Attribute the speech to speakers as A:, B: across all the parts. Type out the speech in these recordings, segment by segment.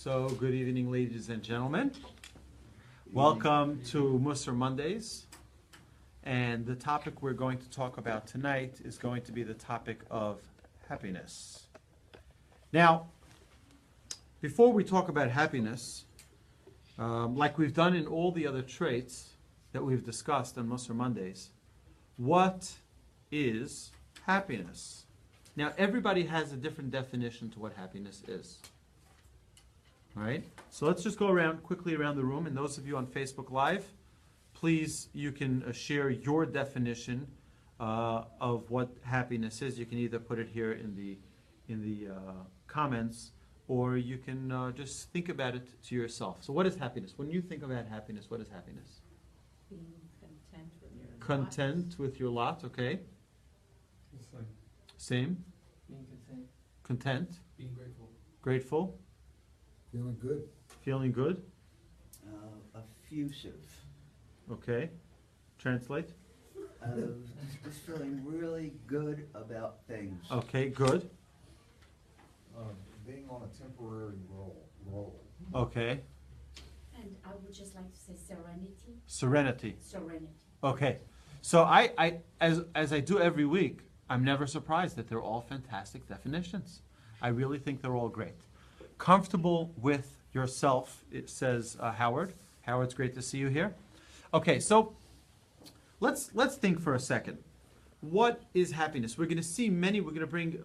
A: So, good evening, ladies and gentlemen. Welcome to Mussar Mondays. And the topic we're going to talk about tonight is going to be the topic of happiness. Now, before we talk about happiness, like we've done in all the other traits that we've discussed on Mussar Mondays, what is happiness? Now, everybody has a different definition to what happiness is. All right? So let's just go quickly around the room. And those of you on Facebook Live, please, you can share your definition of what happiness is. You can either put it here in the comments, or you can just think about it to yourself. So what is happiness? When you think about happiness, what is happiness?
B: Being content with your lot.
A: Content with your lot, okay. Same.
C: Being content.
A: Content.
C: Being grateful.
A: Grateful.
D: Feeling good.
A: Feeling good.
E: Effusive.
A: Okay. Translate.
E: Just feeling really good about things.
A: Okay, good.
D: Being on a temporary role.
A: Okay.
B: And I would just like to say serenity.
A: Serenity.
B: Serenity.
A: Okay. So as I do every week, I'm never surprised that they're all fantastic definitions. I really think they're all great. Comfortable with yourself, it says Howard. Howard, it's great to see you here. Okay, so let's think for a second. What is happiness? We're going to bring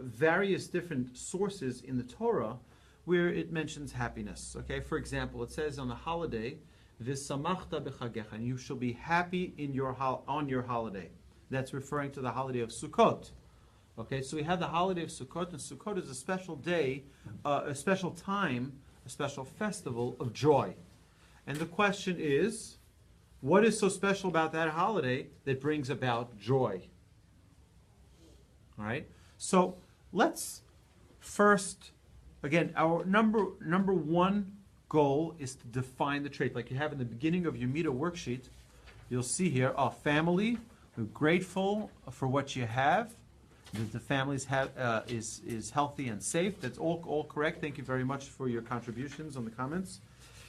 A: various different sources in the Torah where it mentions happiness. Okay, for example, it says on the holiday, V'samachta b'chagecha, and you shall be happy on your holiday. That's referring to the holiday of Sukkot. Okay, so we have the holiday of Sukkot, and Sukkot is a special day, a special time, a special festival of joy. And the question is, what is so special about that holiday that brings about joy? All right, so let's first, again, our number one goal is to define the trait. Like you have in the beginning of your Mida worksheet, you'll see here, family, we're grateful for what you have. That the family is healthy and safe. That's all correct. Thank you very much for your contributions on the comments.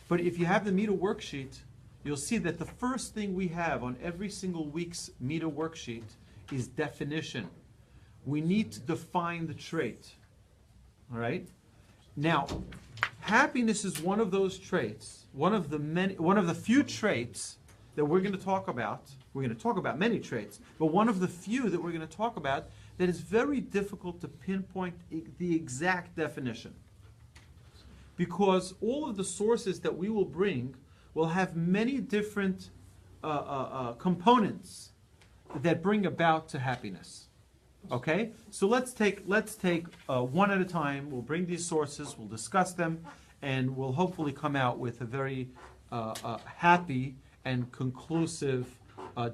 A: But if you have the Mida worksheet, you'll see that the first thing we have on every single week's Mida worksheet is definition. We need to define the trait. All right? Now, happiness is one of those traits, one of the few traits that we're going to talk about. We're going to talk about many traits, but one of the few that we're going to talk about that is very difficult to pinpoint the exact definition. Because all of the sources that we will bring will have many different components that bring about to happiness. Okay? So let's take one at a time. We'll bring these sources, we'll discuss them, and we'll hopefully come out with a very happy and conclusive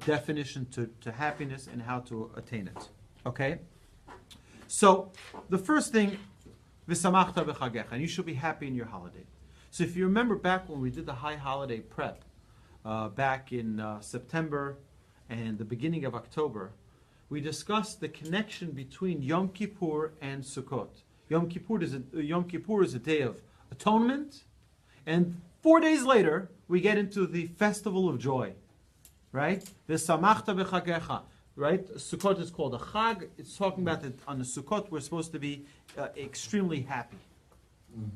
A: definition to happiness and how to attain it. Okay? So, the first thing, v'samachta b'chagecha, and you should be happy in your holiday. So if you remember back when we did the high holiday prep, back in September and the beginning of October, we discussed the connection between Yom Kippur and Sukkot. Yom Kippur is a day of atonement, and 4 days later, we get into the festival of joy. Right? V'samachta b'chagecha. Right? Sukkot is called a chag. It's talking about that on the Sukkot we're supposed to be extremely happy. Mm-hmm.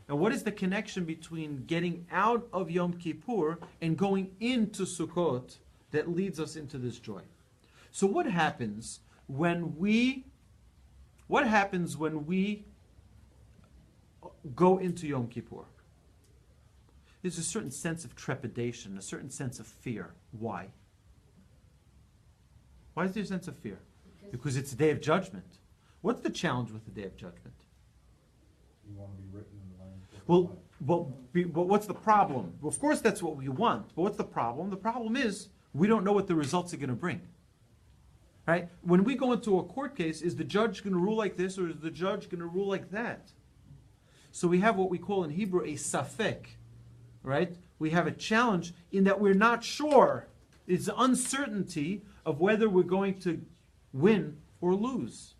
A: And what is the connection between getting out of Yom Kippur and going into Sukkot that leads us into this joy? So what happens when we go into Yom Kippur? There's a certain sense of trepidation, a certain sense of fear. Why? Why is there a sense of fear? Because it's a day of judgment. What's the challenge with the day of judgment?
D: You want to be written in the Lamb.
A: But what's the problem? Well, of course, that's what we want. But what's the problem? The problem is we don't know what the results are going to bring. Right? When we go into a court case, is the judge going to rule like this or is the judge going to rule like that? So we have what we call in Hebrew a safek. Right? We have a challenge in that we're not sure. It's the uncertainty of whether we're going to win or lose,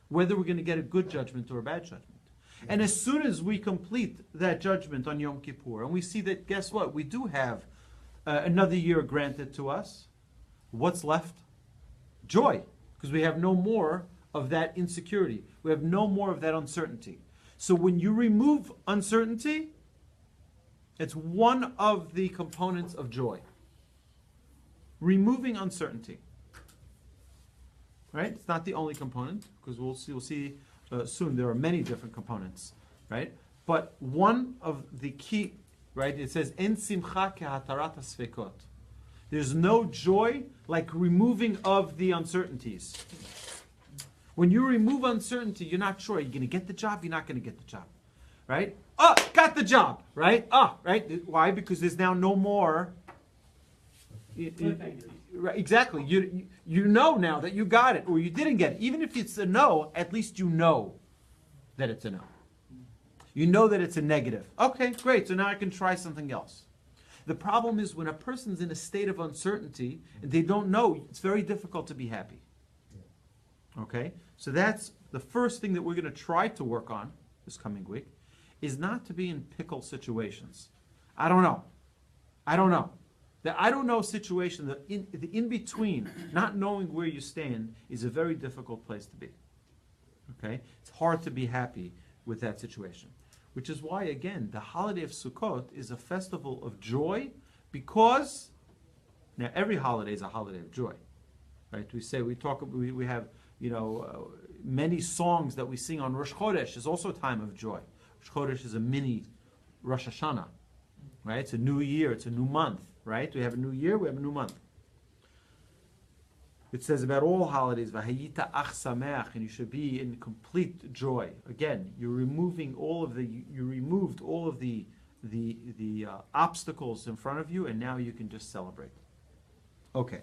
A: whether we're going to get a good judgment or a bad judgment. And as soon as we complete that judgment on Yom Kippur, and we see that, guess what? We do have another year granted to us. What's left? Joy. Because we have no more of that insecurity. We have no more of that uncertainty. So when you remove uncertainty, it's one of the components of joy. Removing uncertainty. Right? It's not the only component, because we'll see soon there are many different components. Right? But one of the key, right? It says, En simcha kehatarat hasfekot. There's no joy like removing of the uncertainties. When you remove uncertainty, you're not sure. Are you going to get the job? You're not going to get the job. Right? Oh, got the job. Right? Right? Why? Because there's now no more. Right, exactly. You know now that you got it or you didn't get it. Even if it's a no, at least you know that it's a no. You know that it's a negative. Okay, great. So now I can try something else. The problem is when a person's in a state of uncertainty and they don't know, it's very difficult to be happy. Okay? So that's the first thing that we're going to try to work on this coming week, is not to be in pickle situations. I don't know. The I don't know situation, the in between, not knowing where you stand, is a very difficult place to be. Okay? It's hard to be happy with that situation. Which is why, again, the holiday of Sukkot is a festival of joy, because now every holiday is a holiday of joy. Right? We have, many songs that we sing on Rosh Chodesh is also a time of joy. Rosh Chodesh is a mini Rosh Hashanah. Right? It's a new year, it's a new month. Right? We have a new year, we have a new month. It says about all holidays, "V'hayita ach sameach," and you should be in complete joy. Again, you removed all of the obstacles in front of you, and now you can just celebrate. Okay.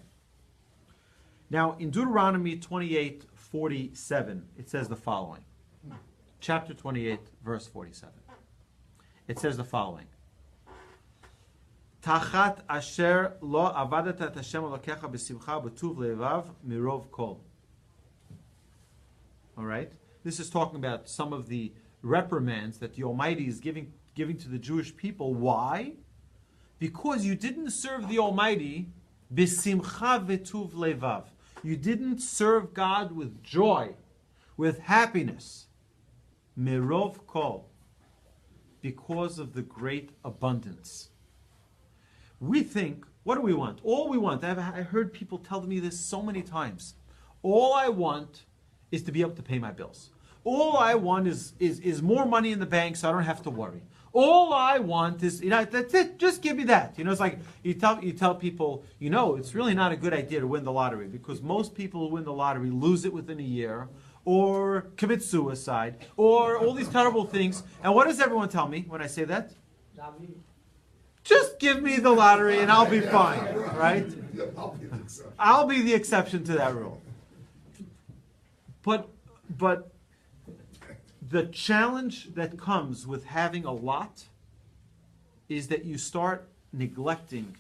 A: Now, in Deuteronomy 28:47, it says the following. Chapter 28, verse 47. It says the following. Tachat asher lo avadat et Hashem Elokecha b'simcha b'tuv levav mirov kol. All right? This is talking about some of the reprimands that the Almighty is giving to the Jewish people. Why? Because you didn't serve the Almighty b'simcha v'tuv levav. You didn't serve God with joy, with happiness. Mirov kol. Because of the great abundance. We think, what do we want? All we want, I heard people tell me this so many times. All I want is to be able to pay my bills. All I want is more money in the bank so I don't have to worry. All I want is, that's it, just give me that. It's like you tell people, it's really not a good idea to win the lottery, because most people who win the lottery lose it within a year, or commit suicide, or all these terrible things. And what does everyone tell me when I say that? Just give me the lottery and I'll be fine, right? I'll be the exception to that rule. But the challenge that comes with having a lot is that you start neglecting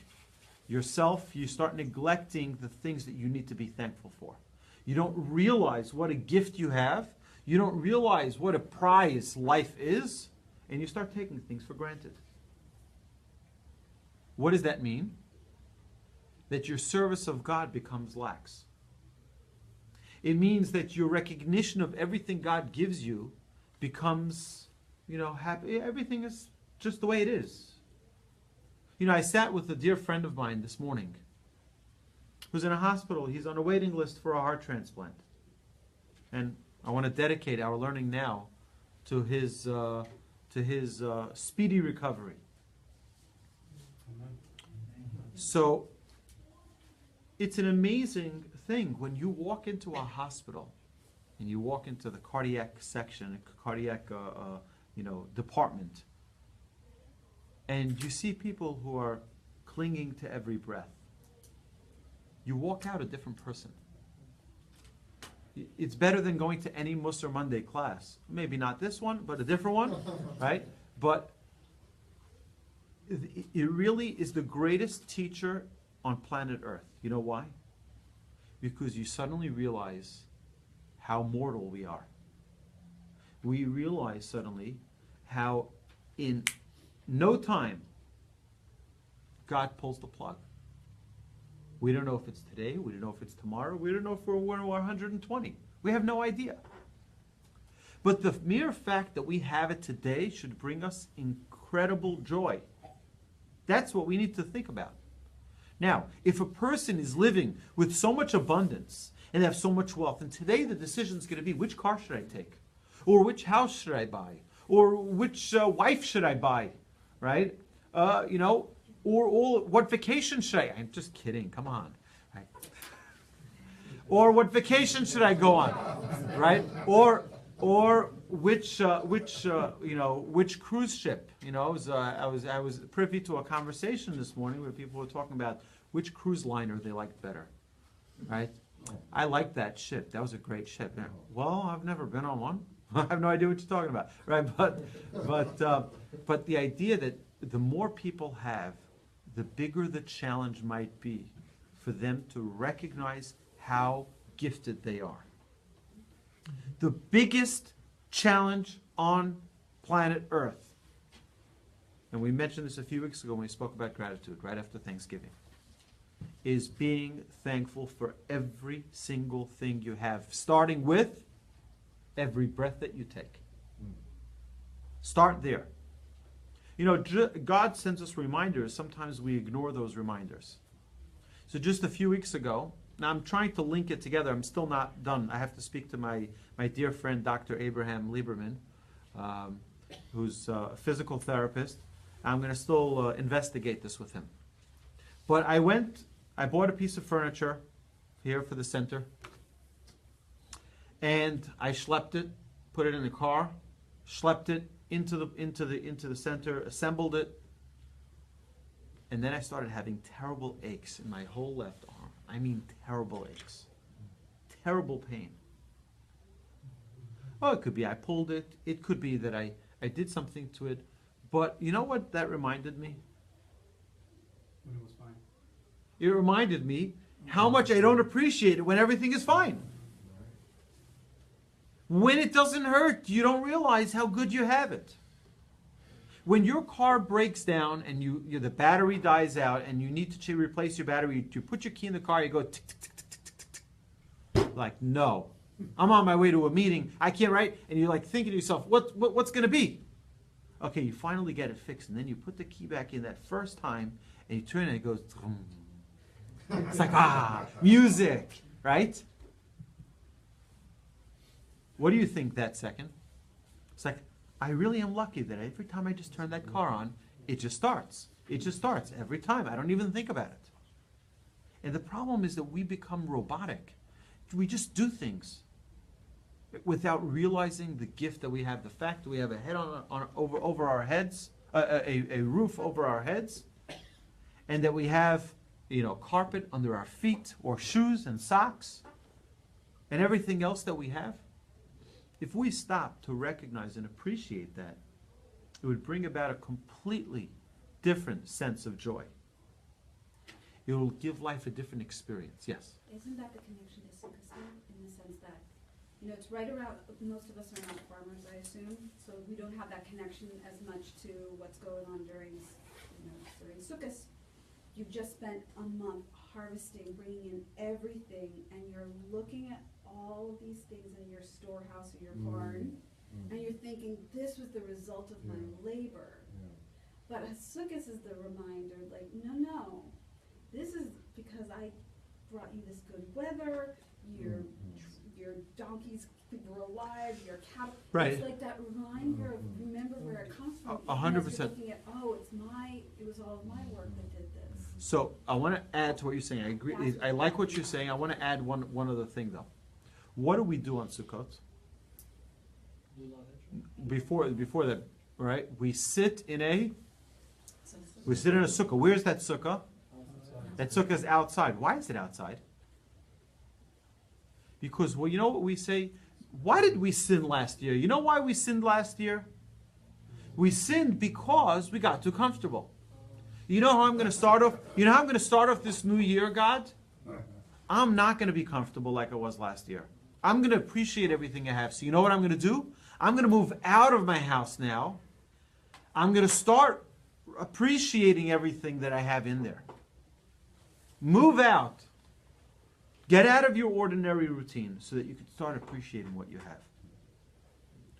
A: yourself, you start neglecting the things that you need to be thankful for. You don't realize what a gift you have, you don't realize what a prize life is, and you start taking things for granted. What does that mean? That your service of God becomes lax. It means that your recognition of everything God gives you becomes, happy. Everything is just the way it is. I sat with a dear friend of mine this morning who's in a hospital. He's on a waiting list for a heart transplant. And I want to dedicate our learning now to his speedy recovery. So it's an amazing thing when you walk into a hospital and you walk into the cardiac section, cardiac department, and you see people who are clinging to every breath. You walk out a different person. It's better than going to any Mussar Monday class. Maybe not this one, but a different one, right? But it really is the greatest teacher on planet Earth. You know why? Because you suddenly realize how mortal we are. we realize suddenly how in no time God pulls the plug. We don't know if it's today, we don't know if it's tomorrow, we don't know if we're 120. We have no idea. But the mere fact that we have it today should bring us incredible joy. That's what we need to think about. Now, if a person is living with so much abundance and they have so much wealth, and today the decision is going to be, which car should I take? Or which house should I buy? Or which wife should I buy? Right? Or what vacation should I? I'm just kidding. Come on. Right? Or what vacation should I go on? Right? Or which cruise ship? I was privy to a conversation this morning where people were talking about which cruise liner they liked better. Right? I liked that ship. That was a great ship. Well, I've never been on one. I have no idea what you're talking about. Right? But the idea that the more people have, the bigger the challenge might be for them to recognize how gifted they are. The biggest challenge on planet Earth, and we mentioned this a few weeks ago when we spoke about gratitude, right after Thanksgiving, is being thankful for every single thing you have, starting with every breath that you take. Start there. God sends us reminders. Sometimes we ignore those reminders. So just a few weeks ago, now I'm trying to link it together. I'm still not done. I have to speak to my dear friend, Dr. Abraham Lieberman, who's a physical therapist. I'm going to still investigate this with him. But I bought a piece of furniture here for the center, and I schlepped it, put it in the car, schlepped it into the center, assembled it, and then I started having terrible aches in my whole left arm. I mean terrible aches. Terrible pain. Oh, it could be I pulled it. It could be that I did something to it. But you know what that reminded me?
C: When it was fine.
A: It reminded me how much I don't appreciate it when everything is fine. When it doesn't hurt, you don't realize how good you have it. When your car breaks down and the battery dies out and you need to replace your battery, you put your key in the car, you go tick, tick, tick, tick, tick, tick, tick. Like, no. I'm on my way to a meeting. I can't write. And you're like thinking to yourself, what's going to be? Okay, you finally get it fixed. And then you put the key back in that first time and you turn it and it goes, drum. It's like, music, right? What do you think that second? It's like, I really am lucky that every time I just turn that car on, it just starts. It just starts every time. I don't even think about it. And the problem is that we become robotic. We just do things without realizing the gift that we have, the fact that we have a head over our heads, a roof over our heads, and that we have, carpet under our feet, or shoes and socks, and everything else that we have. If we stop to recognize and appreciate that, it would bring about a completely different sense of joy. It will give life a different experience. Yes?
B: Isn't that the connection to Simcha in the sense that, it's right around, most of us are not farmers, I assume, so we don't have that connection as much to what's going on during Sukkot. You've just spent a month harvesting, bringing in everything, and you're looking at all of these things in your storehouse or your barn, and you're thinking, this was the result of my labor. But Sukkot is the reminder, like, no, this is because I brought you this good weather, your donkeys were alive, your cattle.
A: Right.
B: It's like that reminder of remember where it comes from.
A: 100%.
B: You're looking at, it was all of my work that did this.
A: So I want to add to what you're saying. I agree. I like what you're saying. I want to add one other thing, though. What do we do on Sukkot? Before that, right? We sit in a sukkah. Where's that sukkah? That sukkah is outside. Why is it outside? Because, you know what we say? Why did we sin last year? You know why we sinned last year? We sinned because we got too comfortable. You know how I'm going to start off? You know how I'm going to start off this new year, God? I'm not going to be comfortable like I was last year. I'm going to appreciate everything I have. So you know what I'm going to do? I'm going to move out of my house now. I'm going to start appreciating everything that I have in there. Move out. Get out of your ordinary routine so that you can start appreciating what you have.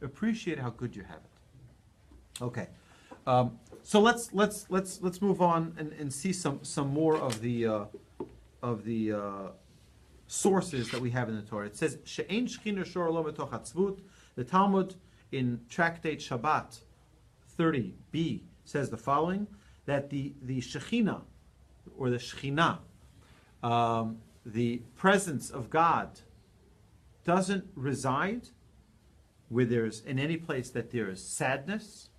A: Appreciate how good you have it. Okay. So let's move on and see some more of the sources that we have in the Torah. It says she'ein shechina shor lo b'toch hatzvut. The Talmud in Tractate Shabbat 30b says the following: that the Shekhinah or the Shekhinah, the presence of God, doesn't reside where there's in any place that there is sadness,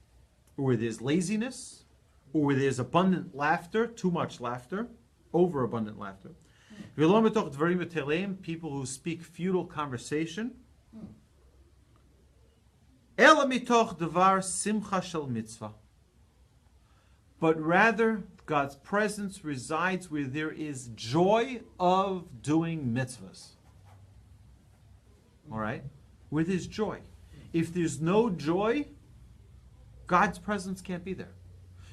A: or where there's laziness, or where there's abundant laughter, too much laughter, overabundant laughter. People who speak futile conversation. But rather, God's presence resides where there is joy of doing mitzvahs. All right? Where there's joy. If there's no joy, God's presence can't be there.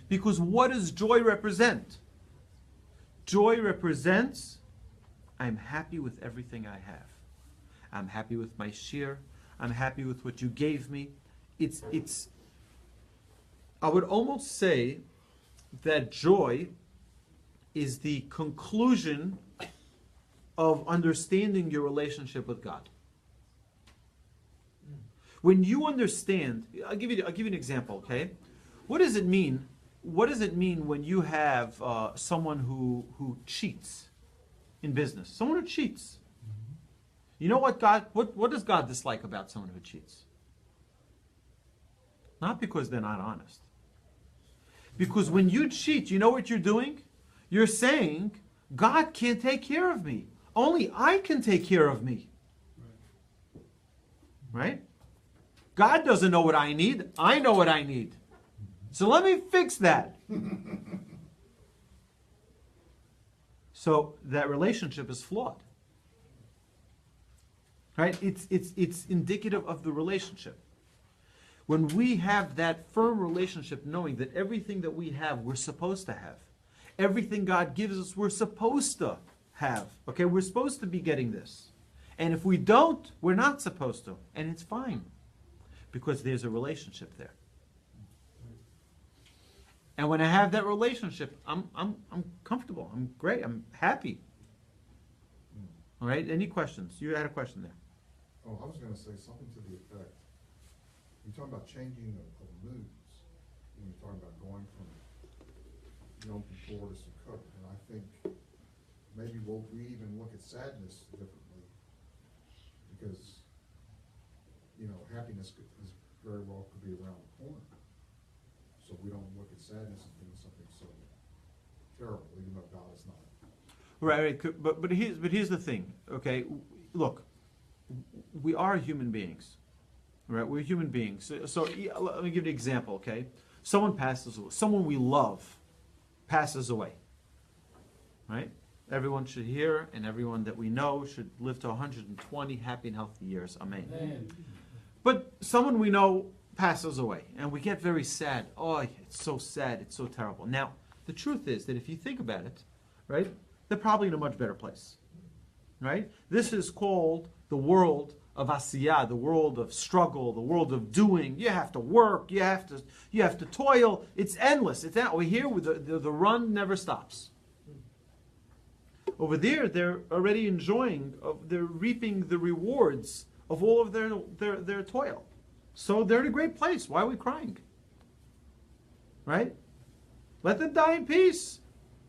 A: Because what does joy represent? Joy represents, I'm happy with everything I have. I'm happy with my shir. I'm happy with what you gave me. It's. I would almost say that joy is the conclusion of understanding your relationship with God. When you understand, I'll give you an example. Okay, what does it mean? What does it mean when you have someone who cheats in business? Someone who cheats. You know what what does God dislike about someone who cheats? Not because they're not honest. Because when you cheat, you know what you're doing? You're saying, God can't take care of me. Only I can take care of me. Right? God doesn't know what I need. I know what I need. So let me fix that. So that relationship is flawed. Right? It's indicative of the relationship. When we have that firm relationship, knowing that everything that we have, we're supposed to have. Everything God gives us, we're supposed to have. Okay? We're supposed to be getting this. And if we don't, we're not supposed to. And it's fine. Because there's a relationship there. And when I have that relationship, I'm comfortable. I'm great. I'm happy. All right? Any questions? You had a question there.
D: Oh, I was going to say something to the effect. You're talking about changing of moods. When you're talking about going from Yom Kippur to Sukkot. And I think maybe we even look at sadness differently. Because, happiness is very well could be around the corner. So we don't look at sadness as being something so terrible, even though God is not.
A: Right. But here's the thing. Okay, look, we are human beings, right? We're human beings. So let me give you an example. Okay, someone passes away. Someone we love passes away. Right. Everyone should hear, and everyone that we know should live to 120 happy and healthy years. Amen. Amen. But someone we know passes away, and we get very sad. Oh, it's so sad. It's so terrible. Now, the truth is that if you think about it, right, they're probably in a much better place, right? This is called the world of asiyah, the world of struggle, the world of doing. You have to work. You have to toil. It's endless. It's out. We're here. The run never stops. Over there, they're already enjoying. They're reaping the rewards of all of their toil. So they're in a great place. Why are we crying? Right? Let them die in peace.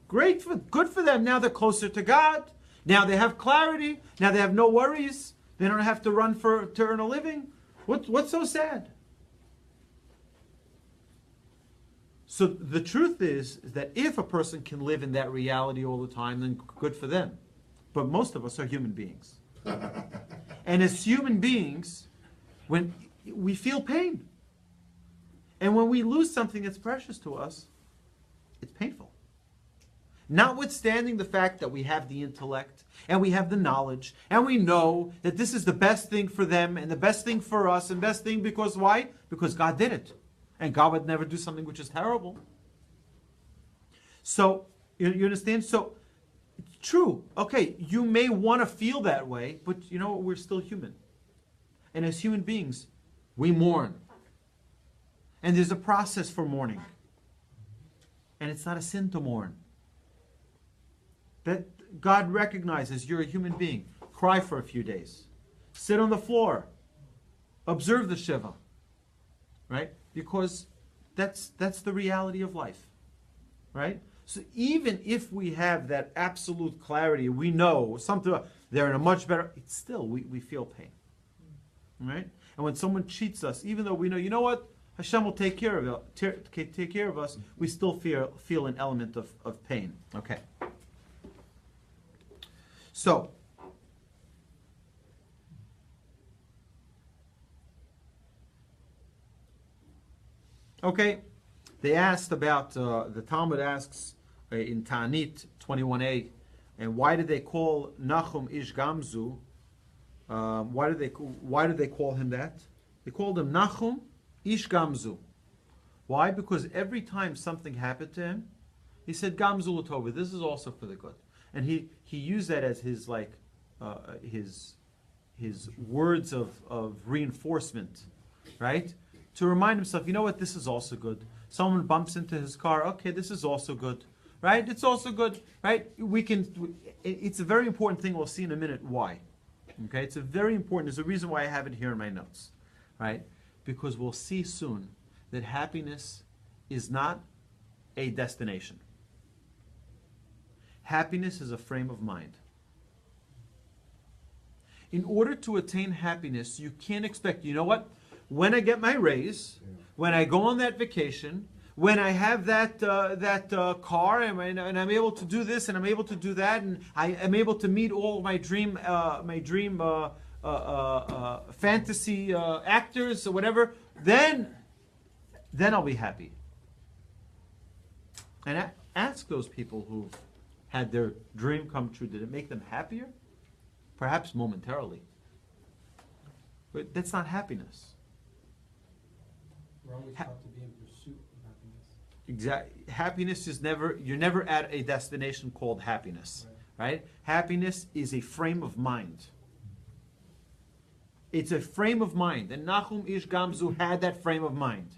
A: Good for them. Now they're closer to God. Now they have clarity. Now they have no worries. They don't have to run to earn a living. What's so sad? So the truth is that if a person can live in that reality all the time, then good for them. But most of us are human beings. And as human beings, when we feel pain. And when we lose something that's precious to us, it's painful. Notwithstanding the fact that we have the intellect and we have the knowledge and we know that this is the best thing for them and the best thing for us and best thing because why? Because God did it. And God would never do something which is terrible. So, you understand? So, it's true. Okay, you may want to feel that way, but you know what? We're still human. And as human beings, we mourn. And there's a process for mourning. And it's not a sin to mourn. That God recognizes you're a human being. Cry for a few days. Sit on the floor. Observe the Shiva. Right? Because that's the reality of life. Right? So even if we have that absolute clarity, we know something, they're in a much better, it's still, we feel pain. Right? And when someone cheats us, even though we know, you know what? Hashem will take care of it, take care of us, we still feel an element of pain. Okay. So, okay, they asked about, the Talmud asks in Ta'anit 21a, and why did they call Nachum Ish Gamzu? Why did they call him that? They called him Nachum Ish Gamzu. Why? Because every time something happened to him, he said Gamzu Latova. This is also for the good, and he used that as his his words of reinforcement, right? To remind himself, you know what? This is also good. Someone bumps into his car. Okay, this is also good, right? It's also good, right? It's a very important thing. We'll see in a minute why. Okay, it's a very important. There's a reason why I have it here in my notes, right? Because we'll see soon that happiness is not a destination. Happiness is a frame of mind. In order to attain happiness, you can't expect, you know what? When I get my raise, when I go on that vacation, when I have that car, and I'm able to do this, and I'm able to do that, and I am able to meet all my dream fantasy actors or whatever, then I'll be happy. And ask those people who had their dream come true. Did it make them happier? Perhaps momentarily. But that's not happiness.
C: We're always taught to be in pursuit of happiness.
A: Exactly. Happiness is you're never at a destination called happiness. Right? Happiness is a frame of mind. It's a frame of mind. And Nachum Ish Gamzu had that frame of mind.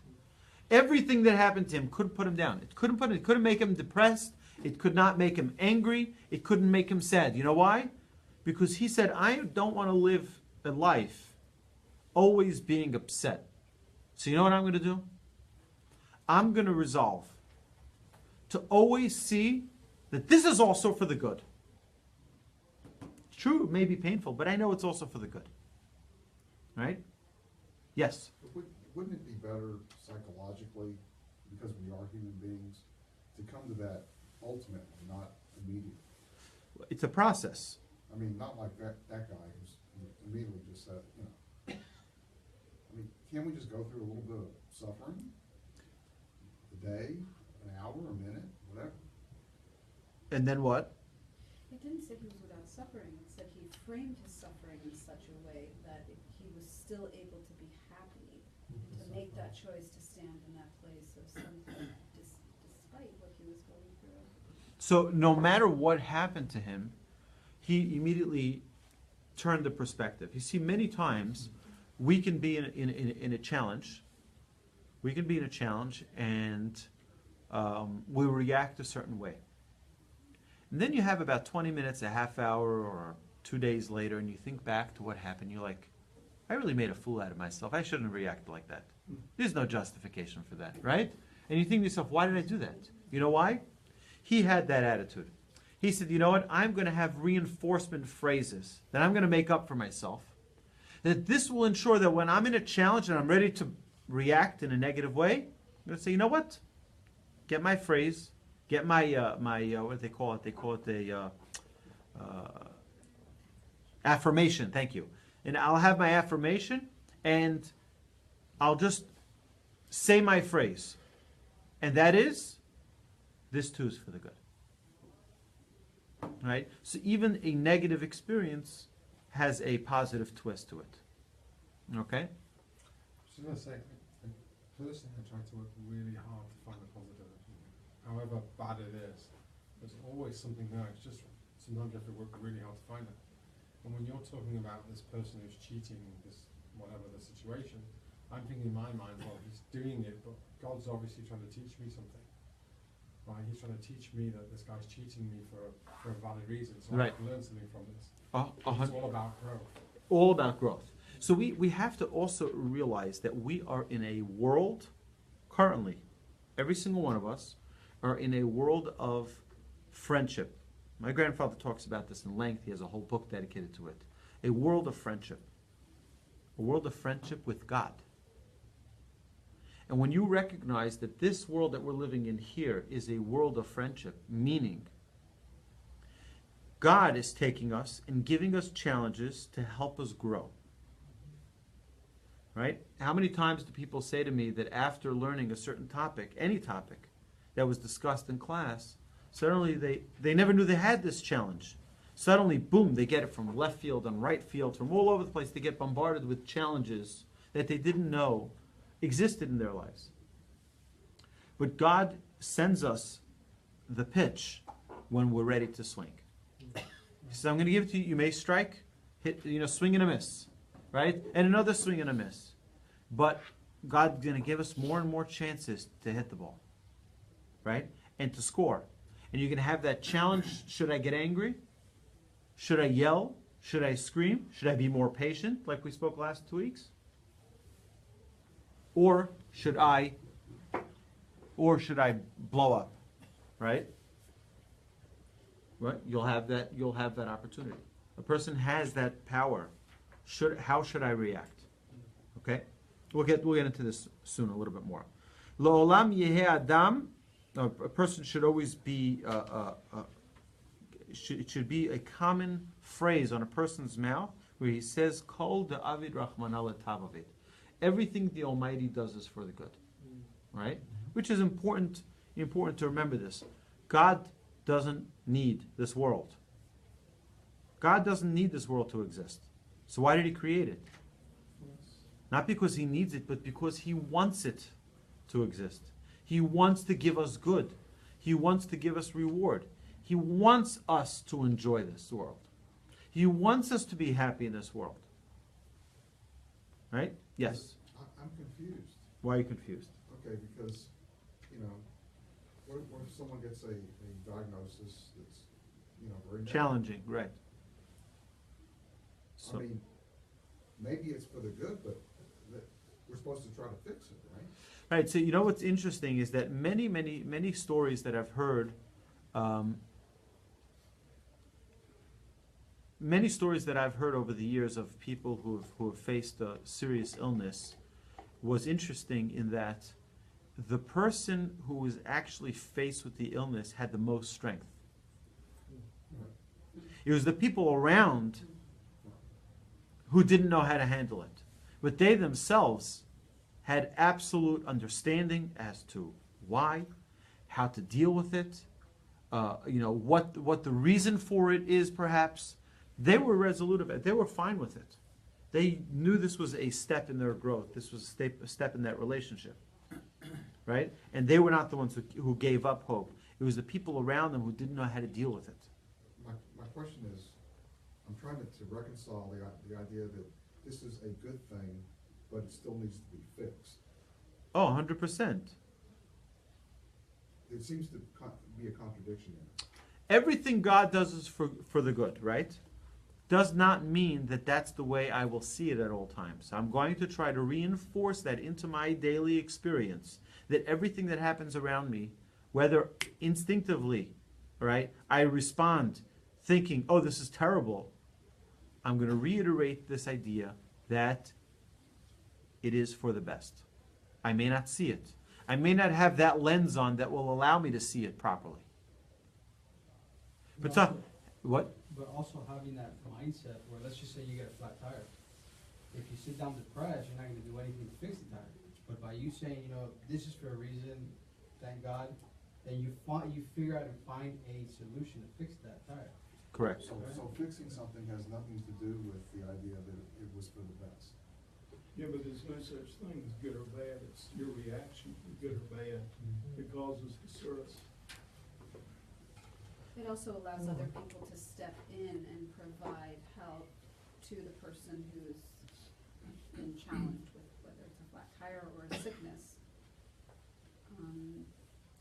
A: Everything that happened to him couldn't put him down. It couldn't make him depressed. It could not make him angry. It couldn't make him sad. You know why? Because he said, I don't want to live a life always being upset. So you know what I'm going to do? I'm going to resolve to always see that this is also for the good. True, it may be painful, but I know it's also for the good. Right? Yes?
D: Wouldn't it be better psychologically, because we are human beings, to come to that ultimately, not immediately?
A: It's a process.
D: I mean, not like that guy who's immediately just said, you know. I mean, can't we just go through a little bit of suffering? A day, an hour, a minute, whatever.
A: And then what?
B: It didn't say he was without suffering. It said he framed his suffering in such a way that he was still able to be happy, to make that choice to stand in that place of something despite what he was going through.
A: So no matter what happened to him, he immediately turned the perspective. You see, many times we can be in a challenge. We can be in a challenge and we react a certain way. And then you have about 20 minutes, a half hour, or 2 days later, and you think back to what happened. You're like, I really made a fool out of myself. I shouldn't react like that. There's no justification for that, right? And you think to yourself, why did I do that? You know why? He had that attitude. He said, you know what? I'm going to have reinforcement phrases that I'm going to make up for myself. That this will ensure that when I'm in a challenge and I'm ready to react in a negative way, I'm going to say, you know what? Get my phrase. Get my what do they call it? They call it the affirmation. Thank you. And I'll have my affirmation, and I'll just say my phrase, and that is, this too is for the good. right? So even a negative experience has a positive twist to it. Okay?
C: I was just going to say, personally, I try to work really hard to find the positive. However bad it is, there's always something there. It's just sometimes you have to work really hard to find it. And when you're talking about this person who's cheating, this whatever the situation, I'm thinking in my mind, well, he's doing it, but God's obviously trying to teach me something. Right? He's trying to teach me that this guy's cheating me for a valid reason, so I
A: Right.
C: can learn something from this.
A: Uh-huh.
C: It's all about growth.
A: All about growth. So we have to also realize that we are in a world, currently, every single one of us, are in a world of friendship. My grandfather talks about this in length. He has a whole book dedicated to it. A world of friendship. A world of friendship with God. And when you recognize that this world that we're living in here is a world of friendship, meaning God is taking us and giving us challenges to help us grow. Right? How many times do people say to me that after learning a certain topic, any topic that was discussed in class, suddenly they never knew they had this challenge. Suddenly, boom, they get it from left field and right field, from all over the place. They get bombarded with challenges that they didn't know existed in their lives. But God sends us the pitch when we're ready to swing. He says, I'm going to give it to you. You may strike, hit, swing and a miss, right? And another swing and a miss. But God's going to give us more and more chances to hit the ball, right? And to score. And you're going to have that challenge. Should I get angry? Should I yell? Should I scream? Should I be more patient, like we spoke last 2 weeks? Or should I blow up, right? Right? You'll have that opportunity. A person has that power. How should I react? Okay? We'll get into this soon a little bit more. Lo'olam yeheh adam. A person should always be it should be a common phrase on a person's mouth where he says, Kol da'avid rachmana l'tavavid. Everything the Almighty does is for the good. Right? Which is important to remember this. God doesn't need this world. God doesn't need this world to exist. So why did He create it? Not because He needs it, but because He wants it to exist. He wants to give us good. He wants to give us reward. He wants us to enjoy this world. He wants us to be happy in this world. Right? Yes.
D: I'm confused.
A: Why are you confused?
D: Okay, because, what if someone gets a diagnosis that's, very negative?
A: Challenging, right. So,
D: I mean, maybe it's for the good, but we're supposed to try to fix it, right?
A: right. So you know what's interesting is that many stories that I've heard, many stories that I've heard over the years of people who have faced a serious illness was interesting in that the person who was actually faced with the illness had the most strength. It was the people around who didn't know how to handle it. But they themselves had absolute understanding as to why, how to deal with it, what the reason for it is perhaps. They were resolute about it. They were fine with it. They knew this was a step in their growth. This was a step in that relationship. Right? And they were not the ones who gave up hope. It was the people around them who didn't know how to deal with it.
D: My question is, I'm trying to reconcile the idea that this is a good thing, but it still needs to be fixed.
A: Oh, 100%.
D: It seems to be a contradiction there.
A: Everything God does is for the good, right? Does not mean that that's the way I will see it at all times. I'm going to try to reinforce that into my daily experience, that everything that happens around me, whether instinctively, right, I respond thinking, oh, this is terrible, I'm going to reiterate this idea that it is for the best. I may not see it. I may not have that lens on that will allow me to see it properly. But what?
C: But also having that mindset where, let's just say you get a flat tire. If you sit down depressed, you're not going to do anything to fix the tire. But by you saying, this is for a reason, thank God,
F: and you figure out and find a solution to fix that tire.
A: Correct.
D: So fixing something has nothing to do with the idea that it was for the best.
G: Yeah, but there's no such thing as good or bad, it's your reaction, good or bad, that causes distress.
B: It also allows other people to step in and provide help to the person who's been challenged with whether it's a flat tire or a sickness,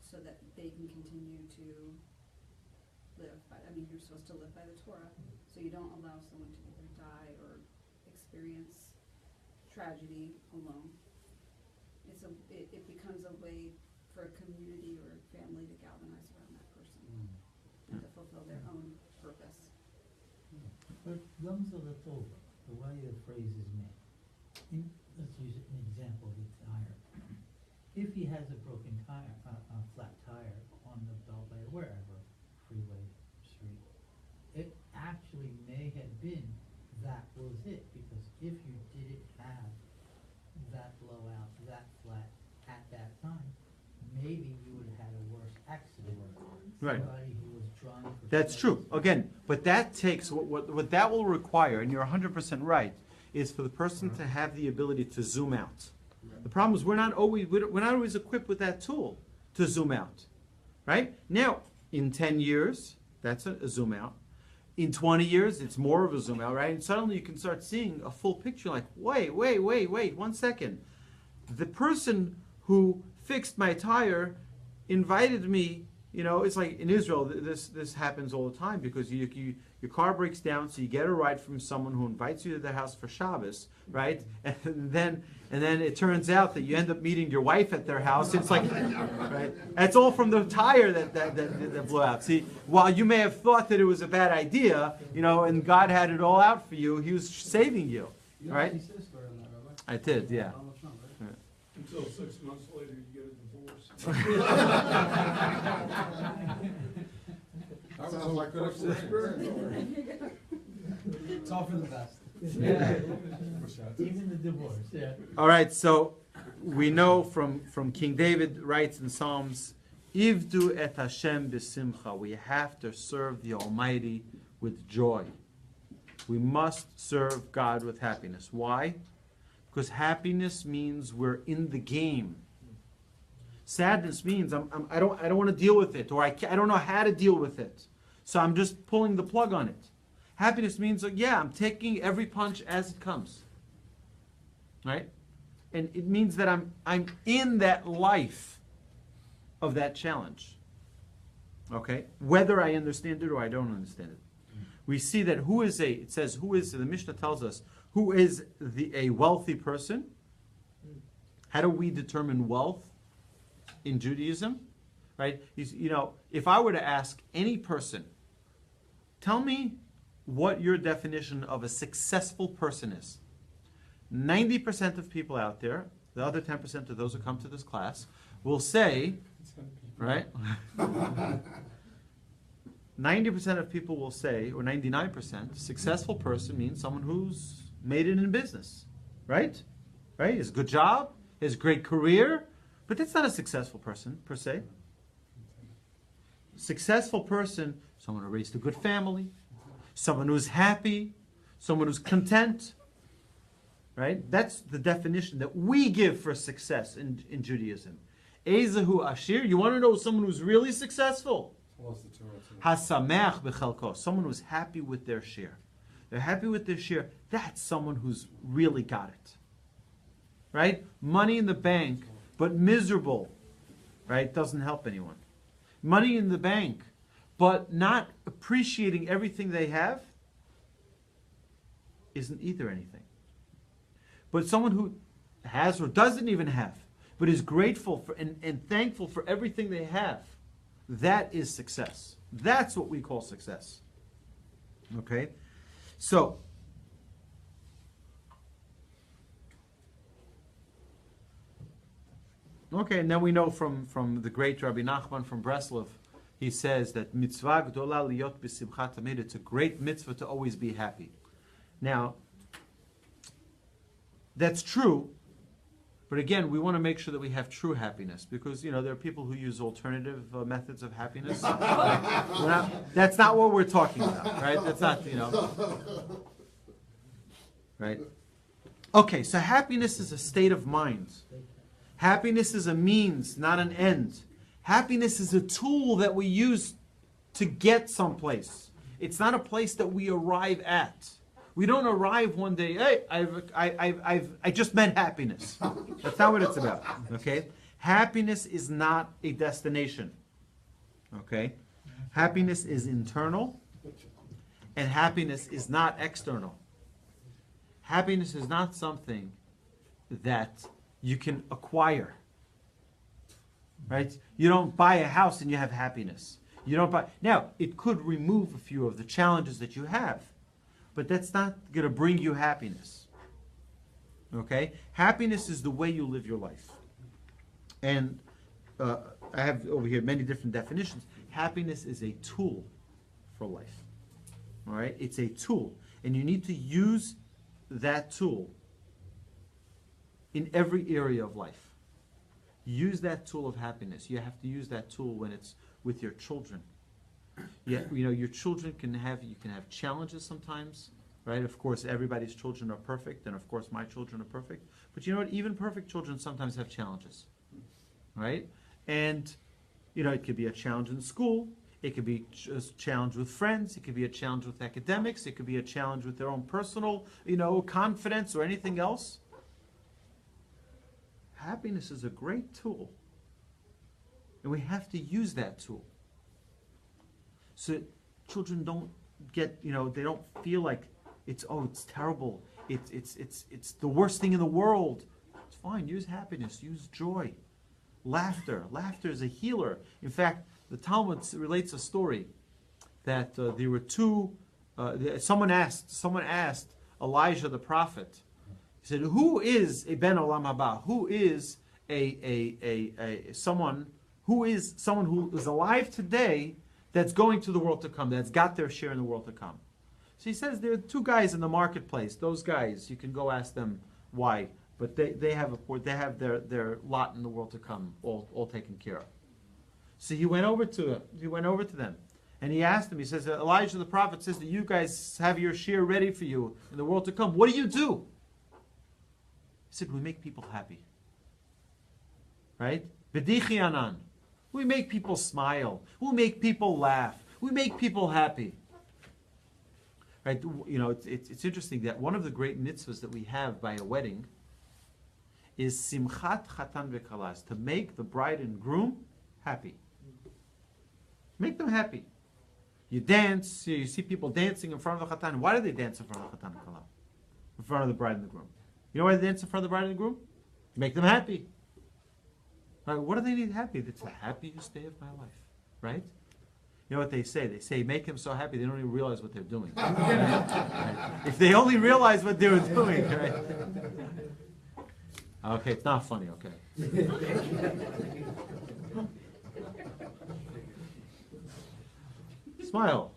B: so that they can continue to live by, I mean, you're supposed to live by the Torah, so you don't allow someone to either die or experience tragedy alone. It becomes a way for a community or a family to galvanize around that person and to fulfill their own purpose.
H: But Gamza Latova, the way the phrase is made, let's use an example of a tire. If he has a broken tire, a flat tire on the beltway or wherever, freeway, street, it actually may have been that was it, because if you didn't have that blowout, that flat at that time, maybe you would have had a worse accident.
A: Right.
H: Somebody who was trying for
A: That's true. Again, but that takes, what that will require, and you're 100% right, is for the person to have the ability to zoom out. The problem is we're not always equipped with that tool to zoom out, right? Now, in 10 years, that's a zoom out. In 20 years, it's more of a zoom out, right? And suddenly you can start seeing a full picture like, wait, 1 second. The person who fixed my tire invited me, it's like in Israel, this happens all the time because your car breaks down, so you get a ride from someone who invites you to their house for Shabbos, right? And then it turns out that you end up meeting your wife at their house. It's like, right? That's all from the tire that blew out. See, while you may have thought that it was a bad idea, and God had it all out for you, He was saving you, right?
F: You said a story on that, Rabbi.
A: I did, yeah.
F: Donald Trump, right?
G: Until 6 months later, you get a divorce.
C: That sounds like good experience.
F: It's all for the best.
H: Yeah. Even the divorce, yeah.
A: All right, so we know from King David writes in Psalms, Ivdu et Hashem b'simcha. We have to serve the Almighty with joy. We must serve God with happiness. Why? Because happiness means we're in the game. Sadness means I don't want to deal with it, or I don't know how to deal with it, so I'm just pulling the plug on it. Happiness means, I'm taking every punch as it comes, right? And it means that I'm in that life of that challenge. Okay, whether I understand it or I don't understand it. We see that the Mishnah tells us who is a wealthy person. How do we determine wealth in Judaism? Right? If I were to ask any person, tell me what your definition of a successful person is. 90% of people out there, the other 10% of those who come to this class, will say, right? 90% of people will say, or 99%, successful person means someone who's made it in business, right? Right? Has a good job, has a great career, but that's not a successful person per se. Successful person, someone who raised a good family, someone who's happy, someone who's content, right? That's the definition that we give for success in Judaism. Ezehu Ashir, you want to know someone who's really successful? Hasamech b'chelko, someone who's happy with their share. They're happy with their share. That's someone who's really got it, right? Money in the bank, but miserable, right? Doesn't help anyone. Money in the bank, but not appreciating everything they have, isn't either anything. But someone who has or doesn't even have, but is grateful for and thankful for everything they have, that is success. That's what we call success. Okay? So, okay, and then we know from the great Rabbi Nachman from Breslov, he says that mitzvah gdola liyot b'simcha tamid, it's a great mitzvah to always be happy. Now, that's true, But again, we want to make sure that we have true happiness, because there are people who use alternative methods of happiness. That's not what we're talking about, right? That's not, right? Okay, so happiness is a state of mind. Happiness is a means, not an end. Happiness is a tool that we use to get someplace. It's not a place that we arrive at. We don't arrive one day, hey, I just met happiness. That's not what it's about, okay? Happiness is not a destination, okay? Happiness is internal, and happiness is not external. Happiness is not something that you can acquire, right? You don't buy a house and you have happiness. You don't buy. Now, it could remove a few of the challenges that you have, but that's not going to bring you happiness. Okay? Happiness is the way you live your life. And I have over here many different definitions. Happiness is a tool for life. All right? It's a tool. And you need to use that tool in every area of life. Use that tool of happiness. You have to use that tool when it's with your children. Yeah, your children can have challenges sometimes, right? Of course, everybody's children are perfect, and of course, my children are perfect. But you know what? Even perfect children sometimes have challenges, right? And it could be a challenge in school. It could be a challenge with friends. It could be a challenge with academics. It could be a challenge with their own personal, confidence or anything else. Happiness is a great tool. And we have to use that tool. So children don't get, they don't feel like it's terrible. It's the worst thing in the world. It's fine. Use happiness. Use joy. Laughter. Laughter is a healer. In fact, the Talmud relates a story that there were two. Someone asked Elijah the prophet. He said, "Who is a ben olam haba? Who is someone who is alive today that's going to the world to come? That's got their share in the world to come." So he says there are two guys in the marketplace. Those guys, you can go ask them why, but they have their lot in the world to come all taken care of. So he went over to them, and he asked them. He says, Elijah the prophet says that you guys have your share ready for you in the world to come. What do you do? He said, we make people happy. Right? B'dichi anan. We make people smile. We make people laugh. We make people happy. Right? It's interesting that one of the great mitzvahs that we have by a wedding is simchat chatan v'kalas, to make the bride and groom happy. Make them happy. You dance. You see people dancing in front of the chatan. Why do they dance in front of the chatan and kala? In front of the bride and the groom. You know why they dance in front of the bride and the groom? Make them happy. Right? What do they need happy? It's the happiest day of my life. Right? You know what they say? They say, make them so happy they don't even realize what they're doing. Right? If they only realize what they were doing. Right? Okay, it's not funny, okay. Smile.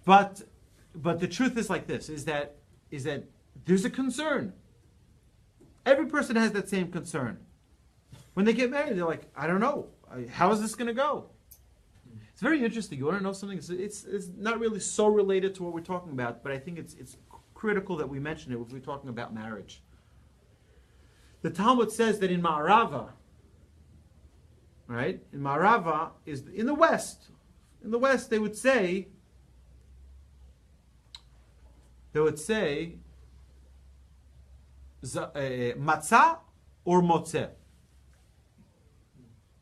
A: But the truth is like this, is that there's a concern. Every person has that same concern. When they get married, they're like, I don't know. How is this going to go? It's very interesting. You want to know something? It's not really so related to what we're talking about, but I think it's critical that we mention it if we're talking about marriage. The Talmud says that in Ma'arava, right? In Ma'arava is in the West. In the West, they would say matzah or motzeh.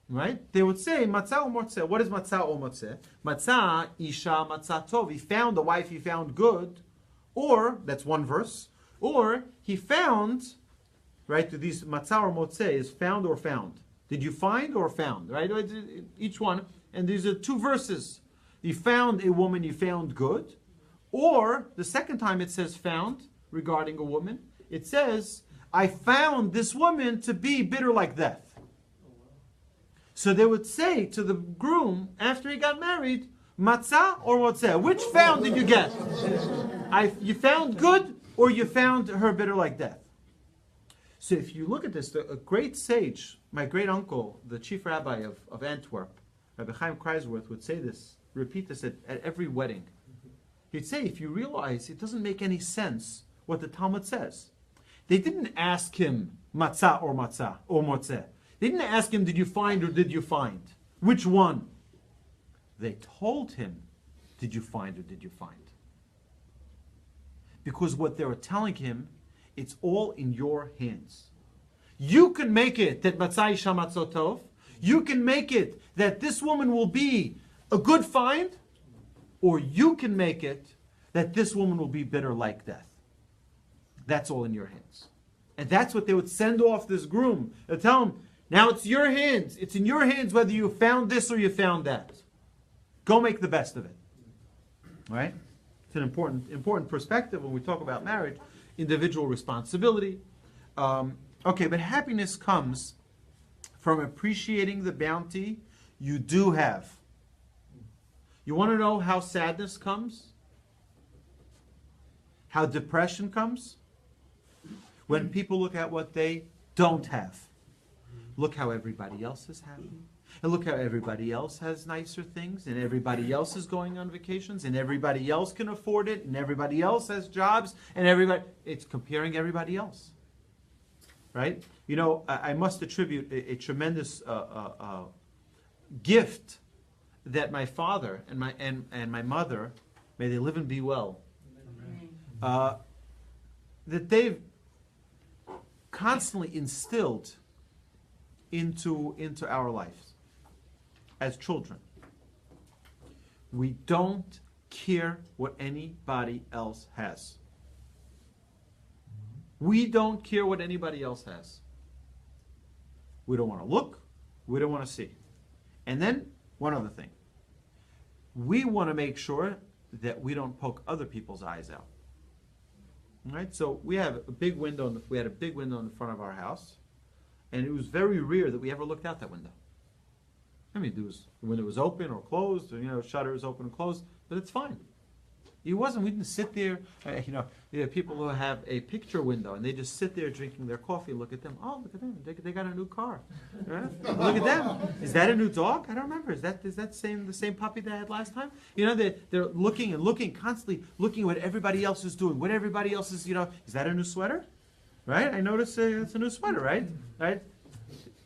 A: Right? They would say matzah or motzeh. What is matzah or motzeh? Matzah, isha matzah tov. He found a wife he found good. Or, that's one verse. Or, he found, right? These matzah or motzeh is found or found. Did you find or found? Right? Each one. And these are two verses. You found a woman you found good. Or, the second time it says found, regarding a woman, it says, I found this woman to be bitter like death. So they would say to the groom, after he got married, matzah or motzeh? Which found did you get? You found good or you found her bitter like death. So if you look at this, a great sage, my great uncle, the chief rabbi of Antwerp, Rabbi Chaim Kreisworth, would say this, repeat this at every wedding. He'd say, if you realize it doesn't make any sense what the Talmud says. They didn't ask him matzah or motzeh. They didn't ask him, did you find or did you find? Which one? They told him, did you find or did you find? Because what they were telling him, it's all in your hands. You can make it that matzah isha matzotov. You can make it that this woman will be a good find, or you can make it that this woman will be bitter like death. That's all in your hands. And that's what they would send off this groom. They'd tell him, now it's your hands. It's in your hands whether you found this or you found that. Go make the best of it. Right? It's an important perspective when we talk about marriage. Individual responsibility. Okay, but happiness comes from appreciating the bounty you do have. You want to know how sadness comes? How depression comes? When people look at what they don't have. Look how everybody else is happy. And look how everybody else has nicer things, and everybody else is going on vacations, and everybody else can afford it, and everybody else has jobs, and it's comparing everybody else. Right? You know, I must attribute a tremendous gift that my father and my mother, may they live and be well, that they've constantly instilled into our lives as children. We don't care what anybody else has. We don't care what anybody else has. We don't want to look. We don't want to see. And then, one other thing. We want to make sure that we don't poke other people's eyes out. All right? So we have a big window. We had a big window in the front of our house, and it was very rare that we ever looked out that window. I mean, the window was open or closed, or shutters open and closed, but it's fine. It wasn't. We didn't sit there. There are people who have a picture window and they just sit there drinking their coffee. Look at them. Oh, look at them. They got a new car. Right? Look at them. Is that a new dog? I don't remember. Is that the same puppy that I had last time? They're looking and looking, constantly looking at what everybody else is doing. What everybody else is. Is that a new sweater? Right? I noticed it's a new sweater. Right? Right?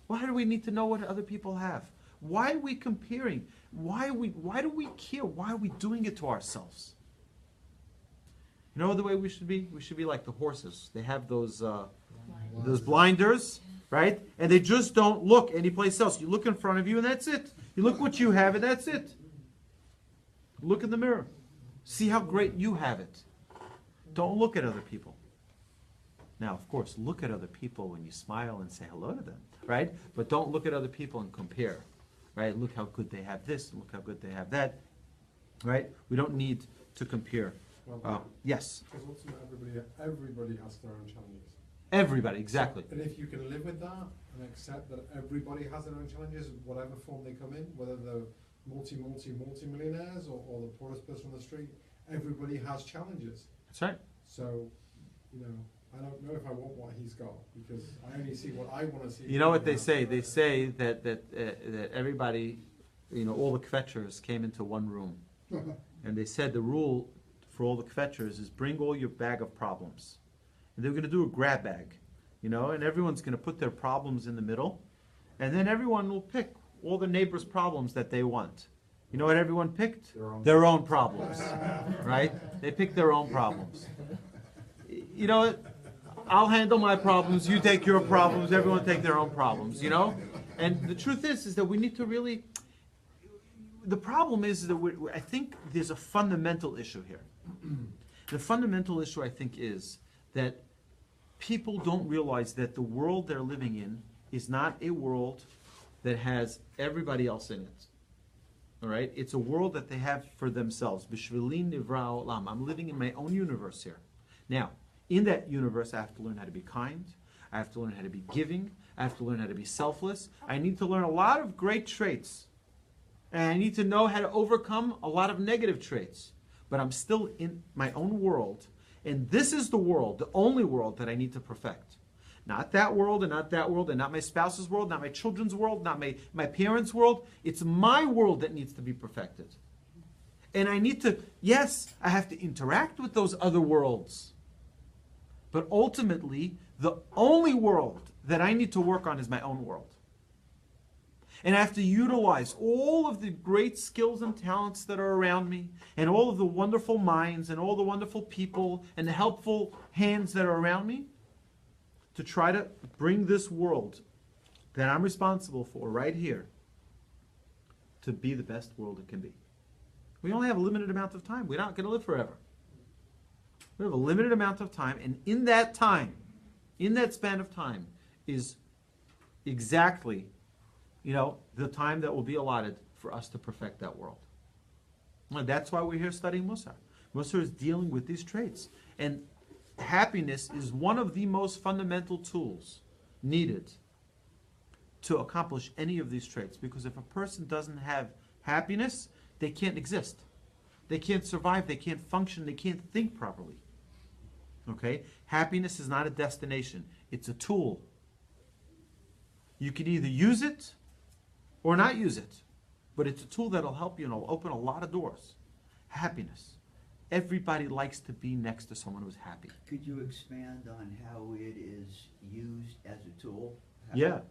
A: Why do we need to know what other people have? Why are we comparing? Why do we care? Why are we doing it to ourselves? You know the way we should be? We should be like the horses. They have those blinders, right? And they just don't look anyplace else. You look in front of you and that's it. You look what you have and that's it. Look in the mirror. See how great you have it. Don't look at other people. Now, of course, look at other people when you smile and say hello to them, right? But don't look at other people and compare, right? Look how good they have this, look how good they have that, right? We don't need to compare. Yes.
C: Because ultimately everybody has their own challenges.
A: Everybody, exactly.
C: And if you can live with that and accept that everybody has their own challenges, whatever form they come in, whether they're multi-millionaires or the poorest person on the street, everybody has challenges.
A: That's right.
C: So, I don't know if I want what he's got because I only see what I want to see.
A: You know what they say? They say that everybody, all the kvetchers came into one room. And they said the rule for all the kvetchers is bring all your bag of problems. And they're going to do a grab bag, and everyone's going to put their problems in the middle. And then everyone will pick all the neighbors' problems that they want. You know what everyone picked? Their own problems. Right? They picked their own problems. You know what? I'll handle my problems, you take your problems, everyone take their own problems, And the truth is that we need to really... The problem is that I think there's a fundamental issue here. The fundamental issue, I think, is that people don't realize that the world they're living in is not a world that has everybody else in it. All right? It's a world that they have for themselves. B'shvili nivra olam. I'm living in my own universe here. Now, in that universe, I have to learn how to be kind. I have to learn how to be giving. I have to learn how to be selfless. I need to learn a lot of great traits. And I need to know how to overcome a lot of negative traits. But I'm still in my own world. And this is the world, the only world that I need to perfect. Not that world and not that world and not my spouse's world, not my children's world, not my parents' world. It's my world that needs to be perfected. And I need to, yes, I have to interact with those other worlds. But ultimately, the only world that I need to work on is my own world. And I have to utilize all of the great skills and talents that are around me, and all of the wonderful minds, and all the wonderful people, and the helpful hands that are around me, to try to bring this world that I'm responsible for right here to be the best world it can be. We only have a limited amount of time. We're not going to live forever. We have a limited amount of time, and in that time, in that span of time, is exactly, the time that will be allotted for us to perfect that world. And that's why we're here studying Mussar. Mussar is dealing with these traits. And happiness is one of the most fundamental tools needed to accomplish any of these traits. Because if a person doesn't have happiness, they can't exist. They can't survive. They can't function. They can't think properly. Okay? Happiness is not a destination. It's a tool. You can either use it or not use it. But it's a tool that'll help you and it'll open a lot of doors. Happiness. Everybody likes to be next to someone who's happy.
E: Could you expand on how it is used as a tool? How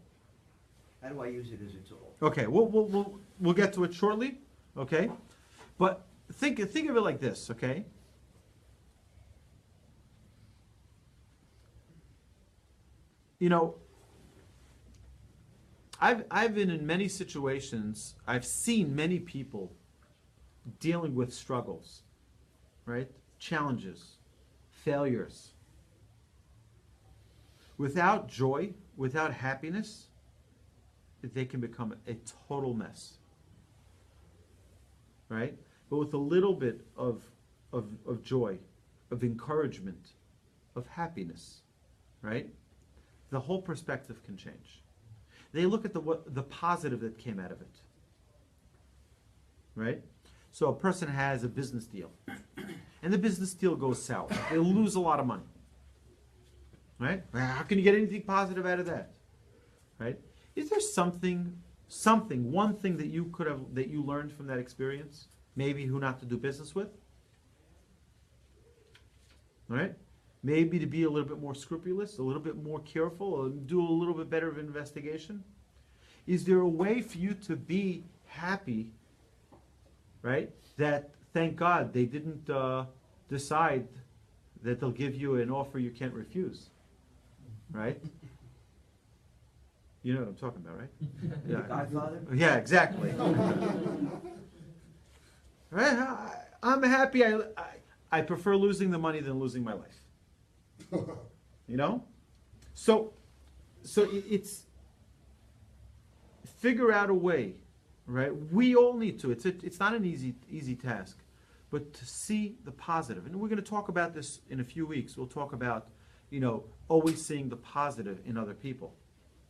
E: do I use it as a tool?
A: Okay, we'll get to it shortly. Okay, but think of it like this. Okay, I've been in many situations. I've seen many people dealing with struggles, right? Challenges, failures. Without joy, without happiness, they can become a total mess, right? But with a little bit of joy, of encouragement, of happiness, right? The whole perspective can change. They look at the positive that came out of it, right? So a person has a business deal, and the business deal goes sour. They lose a lot of money, right? How can you get anything positive out of that, right? Is there one thing that you learned from that experience? Maybe who not to do business with, right? Maybe to be a little bit more scrupulous, a little bit more careful, or do a little bit better of an investigation. Is there a way for you to be happy, right? That, thank God, they didn't decide that they'll give you an offer you can't refuse, right? You know what I'm talking about, right? Yeah.
E: Godfather?
A: Yeah, exactly. Right? I'm happy. I prefer losing the money than losing my life. So it's figure out a way, right? We all need to. It's not an easy task, but to see the positive. And we're going to talk about this in a few weeks. We'll talk about, always seeing the positive in other people,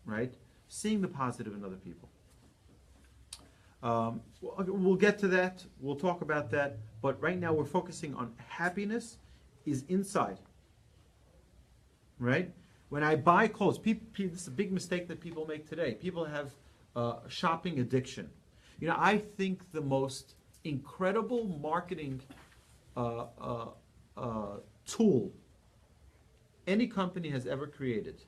A: right? Seeing the positive in other people. We'll get to that. We'll talk about that. But right now we're focusing on happiness is inside. Right? When I buy clothes, this is a big mistake that people make today. People have shopping addiction. I think the most incredible marketing tool any company has ever created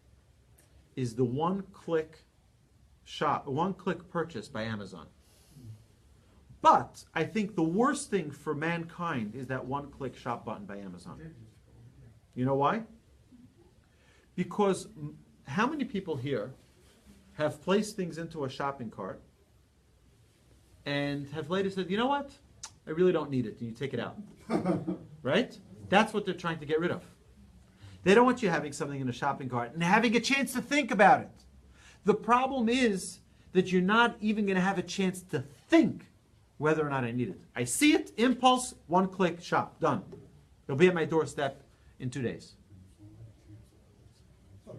A: is the one-click purchase by Amazon. But I think the worst thing for mankind is that one-click shop button by Amazon. You know why? Because how many people here have placed things into a shopping cart and have later said, you know what? I really don't need it. And you take it out. Right? That's what they're trying to get rid of. They don't want you having something in a shopping cart and having a chance to think about it. The problem is that you're not even going to have a chance to think whether or not I need it. I see it, impulse, one-click, shop, done. It'll be at my doorstep in 2 days.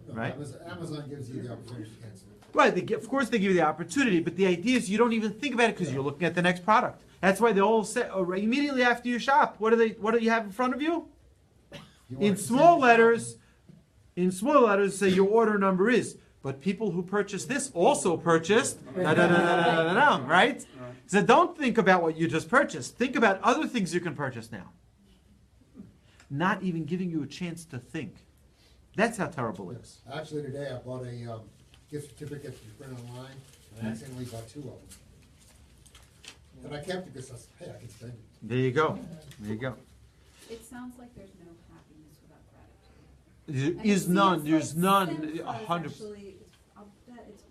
A: Right?
D: Amazon gives you the opportunity to cancel it.
A: Right, of course they give you the opportunity, but the idea is you don't even think about it because you're looking at the next product. That's why they all say immediately after you shop, what do you have in front of you?
I: You want
A: In
I: to
A: small
I: send it
A: letters, say your order number is, but people who purchased this also purchased, right? So don't think about what you just purchased. Think about other things you can purchase now. Not even giving you a chance to think. That's how terrible it is.
I: Actually, today I bought a gift certificate to print online, and I accidentally bought 2 of them. And I kept it because I said, hey, I can spend it.
A: There you go. There you go.
B: It sounds like there's no happiness without gratitude.
A: There
B: And it
A: is none.
B: seems
A: There's
B: like
A: none.
B: Simcha is
A: 100%.
B: actually, I'll bet it's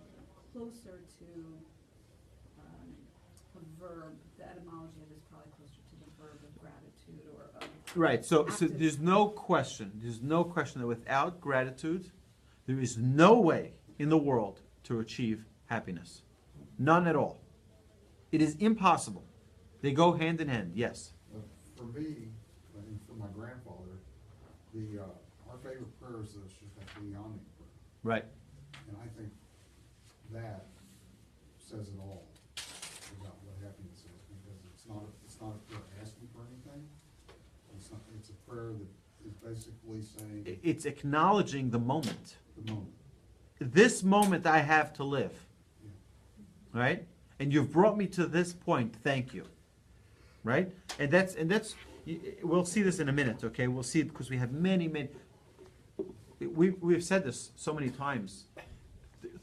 B: closer to a verb. The etymology of it is probably closer to the verb of gratitude or of
A: Right. So
B: active.
A: there's no question. There's no question that without gratitude, there is no way in the world to achieve happiness. None at all. It is impossible. They go hand in hand. Yes.
D: For me, and for my grandfather, our favorite prayer is the Shekhinah prayer.
A: Right.
D: And I think that says it all about what happiness is, because it's not a prayer asking for anything. It's a prayer that is basically saying
A: It's acknowledging the moment.
D: the moment.
A: This moment I have to live.
D: Yeah.
A: Right? And you've brought me to this point. Thank you. Right? And that's we'll see this in a minute, okay? We'll see it because we have many we've said this so many times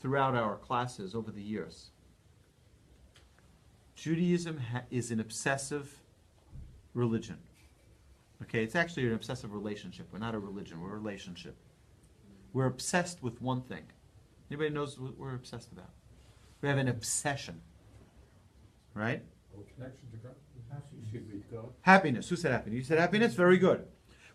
A: throughout our classes over the years. Judaism is an obsessive religion. Okay, it's actually an obsessive relationship. We're not a religion, we're a relationship. We're obsessed with one thing. Anybody knows what we're obsessed about? We have an obsession. Right?
C: Or connection to God.
G: Should be God.
A: Happiness. Who said happiness? You said happiness? Very good.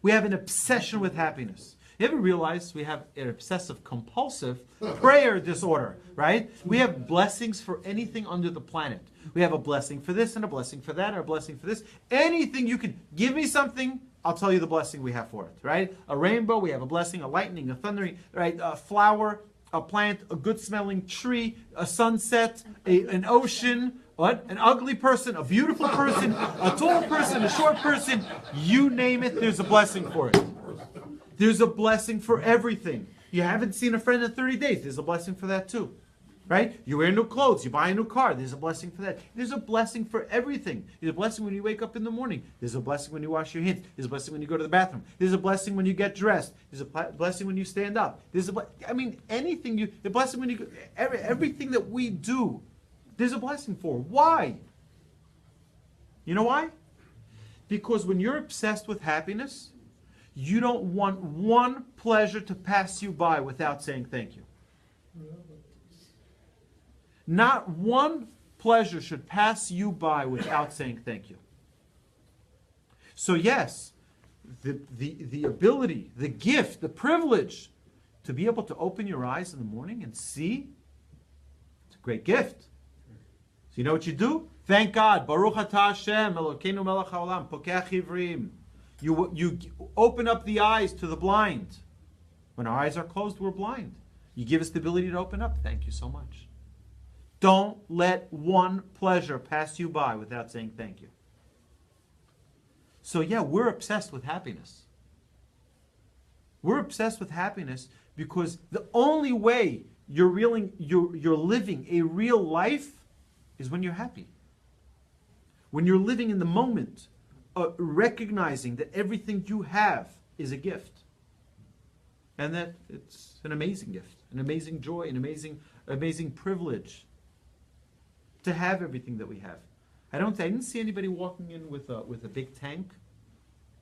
A: We have an obsession with happiness. You ever realize we have an obsessive compulsive prayer disorder, right? We have blessings for anything under the planet. We have a blessing for this and a blessing for that and a blessing for this. Anything you can give me something, I'll tell you the blessing we have for it, right? A rainbow, we have a blessing, a lightning, a thundering, right? A flower, a plant, a good smelling tree, a sunset, an ocean, what? An ugly person, a beautiful person, a tall person, a short person, you name it, there's a blessing for it. There's a blessing for everything. You haven't seen a friend in 30 days, there's a blessing for that too. Right? You wear new clothes, you buy a new car, there's a blessing for that. There's a blessing for everything. There's a blessing when you wake up in the morning. There's a blessing when you wash your hands. There's a blessing when you go to the bathroom. There's a blessing when you get dressed. There's a blessing when you stand up. There's anything the blessing when you everything that we do, there's a blessing for. Why? You know why? Because when you're obsessed with happiness, you don't want one pleasure to pass you by without saying thank you. Not one pleasure should pass you by without saying thank you. So yes, the ability, the gift, the privilege to be able to open your eyes in the morning and see, it's a great gift. So you know what you do? Thank God. Baruch atah Hashem, Elokeinu melech haolam, pokeach ivrim. You open up the eyes to the blind. When our eyes are closed, we're blind. You give us the ability to open up. Thank you so much. Don't let one pleasure pass you by without saying thank you. So yeah, we're obsessed with happiness. We're obsessed with happiness because the only way you're living a real life is when you're happy. When you're living in the moment, recognizing that everything you have is a gift. And that it's an amazing gift, an amazing joy, an amazing privilege to have everything that we have. I didn't see anybody walking in with a big tank,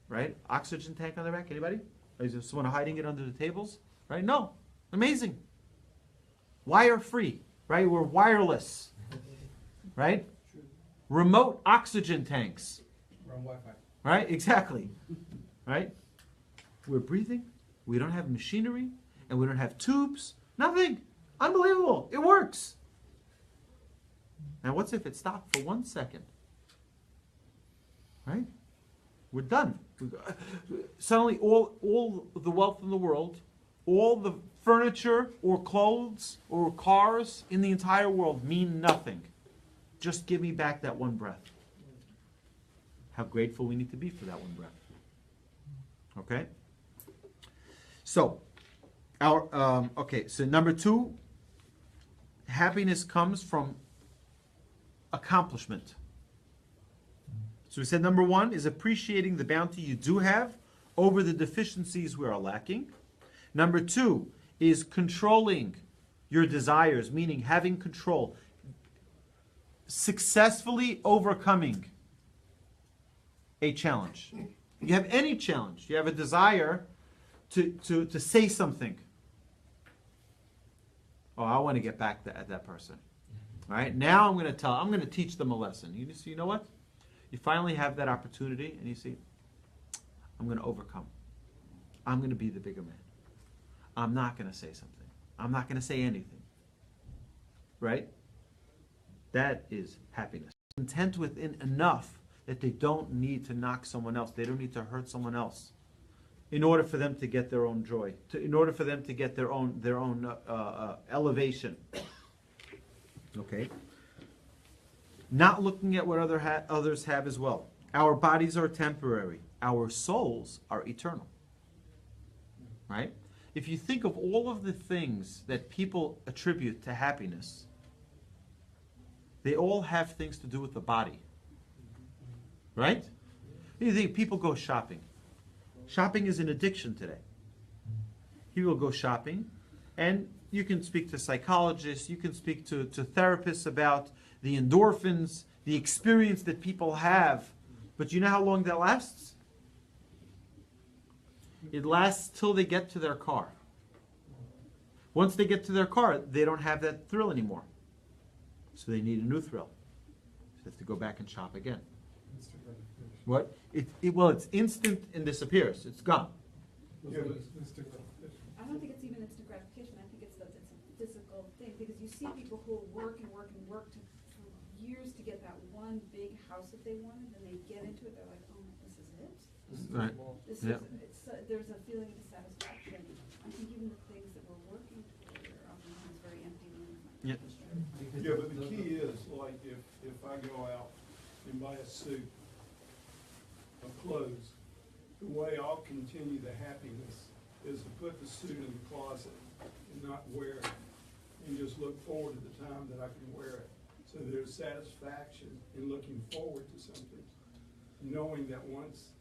A: right? Oxygen tank on their back. Anybody? Is there someone hiding it under the tables? Right? No. Amazing. Wire free, right? We're wireless, right? Remote oxygen tanks.
F: We're on Wi-Fi.
A: Right? Exactly. Right? We're breathing. We don't have machinery, and we don't have tubes. Nothing. Unbelievable. It works. Now, what's if it stopped for 1 second? Right? We're done. Suddenly, all the wealth in the world, all the furniture or clothes or cars in the entire world mean nothing. Just give me back that one breath. How grateful we need to be for that one breath. Okay? So, so number 2, happiness comes from accomplishment. So we said number 1 is appreciating the bounty you do have over the deficiencies we are lacking. Number 2 is controlling your desires, meaning having control, successfully overcoming a challenge. You have any challenge, you have a desire to say something. Oh, I want to get back at that person. All right, now I'm going to teach them a lesson. You know what? You finally have that opportunity, and you see, I'm going to overcome. I'm going to be the bigger man. I'm not going to say something. I'm not going to say anything. Right? That is happiness. Content within enough that they don't need to knock someone else. They don't need to hurt someone else in order for them to get their own joy, in order for them to get their own elevation. Okay? Not looking at what others have as well. Our bodies are temporary. Our souls are eternal. Right? If you think of all of the things that people attribute to happiness, they all have things to do with the body. Right? You think people go shopping. Shopping is an addiction today. People go shopping, and you can speak to psychologists, you can speak to therapists about the endorphins, the experience that people have. But you know how long that lasts? It lasts till they get to their car. Once they get to their car, they don't have that thrill anymore. So they need a new thrill. So they have to go back and shop again. What? It's instant and disappears. It's gone.
B: I don't think it's even instant gratification. I think it's a physical thing, because you see people who work for years to get that one big house that they wanted, and they get into it, they're like, oh, this is it?
A: Right.
B: There's a feeling of dissatisfaction. I think even the things that we're working toward are oftentimes very empty.
A: Yeah.
G: Yeah, but the key is, like, if I go out and buy a suit of clothes, the way I'll continue the happiness is to put the suit in the closet and not wear it, and just look forward to the time that I can wear it. So there's satisfaction in looking forward to something, knowing that once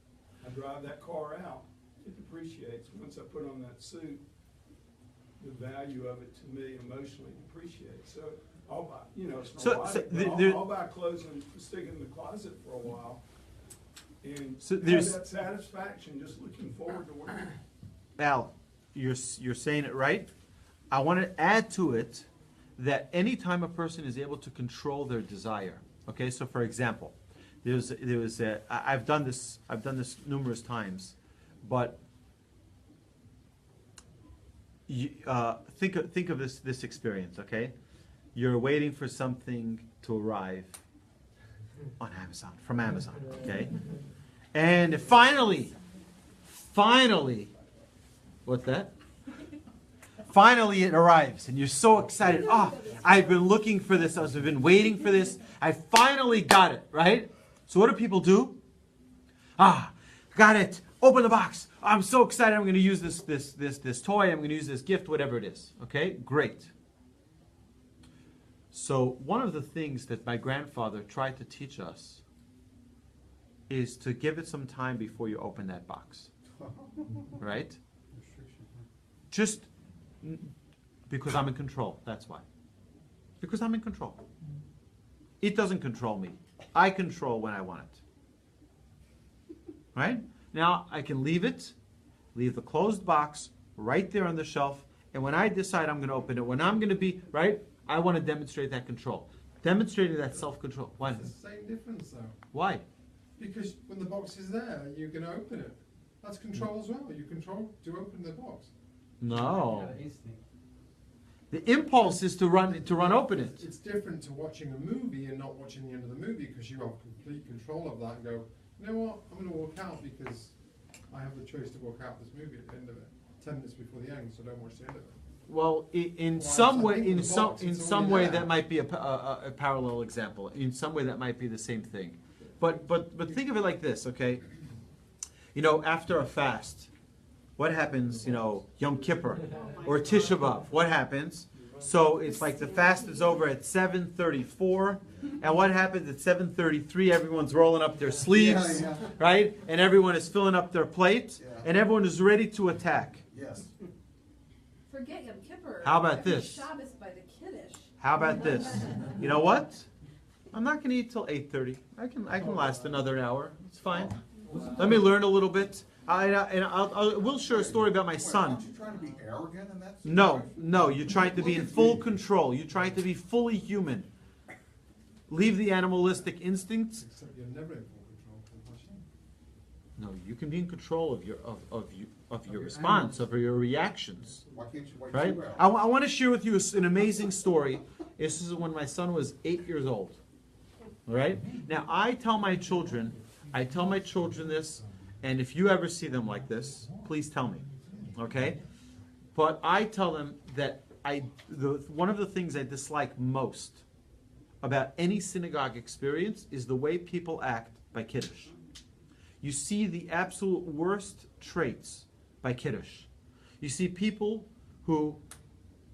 G: I drive that car out, it depreciates. Once I put on that suit, the value of it to me emotionally depreciates. So I'll buy, it's not I'll buy clothes and stick it in the closet for a while, and have that satisfaction just looking forward to working.
A: Al, you're saying it right. I want to add to it that anytime a person is able to control their desire, okay. So, for example, I've done this numerous times, but think of this experience, okay. You're waiting for something to arrive on Amazon, from Amazon, okay, and finally, what's that? Finally it arrives, and you're so excited. Oh, I've been looking for this. I've been waiting for this. I finally got it, right? So what do people do? Got it. Open the box. I'm so excited. I'm going to use this toy. I'm going to use this gift, whatever it is. Okay, great. So one of the things that my grandfather tried to teach us is to give it some time before you open that box. Right? Just because I'm in control, that's why. Because I'm in control. It doesn't control me. I control when I want it. Right? Now, I can leave the closed box right there on the shelf, and when I decide I'm going to open it, when I'm going to be, right, I want to demonstrate that control. Demonstrating that self-control. Why?
C: It's the same difference, though.
A: Why?
C: Because when the box is there, you're going to open it. That's control as well. You control to open the box.
A: No. The impulse is to run open it.
C: It's different to watching a movie and not watching the end of the movie, because you have complete control of that and go, you know what, I'm going to walk out because I have the choice to walk out this movie at the end of it, 10 minutes before the end, so don't watch the end of it.
A: Well, in some way that might be a parallel example. In some way that might be the same thing. But think of it like this, okay? After a fast, What happens, Yom Kippur or Tisha B'Av? What happens? So it's like the fast is over at 7:34, and what happens at 7:33? Everyone's rolling up their sleeves, right? And everyone is filling up their plate, and everyone is ready to attack.
D: Yes.
B: Forget Yom Kippur.
A: How about
B: Every
A: this?
B: Shabbos by the Kiddush.
A: How about this? You know what? I'm not going to eat till 8:30. I can last another hour. It's fine. Let me learn a little bit. I will share a story about my son.
D: Aren't you trying to be arrogant in that
A: No,
D: situation?
A: no, you're trying to be in full control. You're trying to be fully human. Leave the animalistic instincts.
C: Except you're never in full control of Hashem.
A: No, you can be in control of your response, of your reactions.
D: Why can't you wait
A: Right?
D: 2 hours?
A: I want to share with you an amazing story. This is when my son was 8 years old. All right? Now, I tell my children this, and if you ever see them like this, please tell me. Okay? But I tell them that one of the things I dislike most about any synagogue experience is the way people act by Kiddush. You see the absolute worst traits by Kiddush. You see people who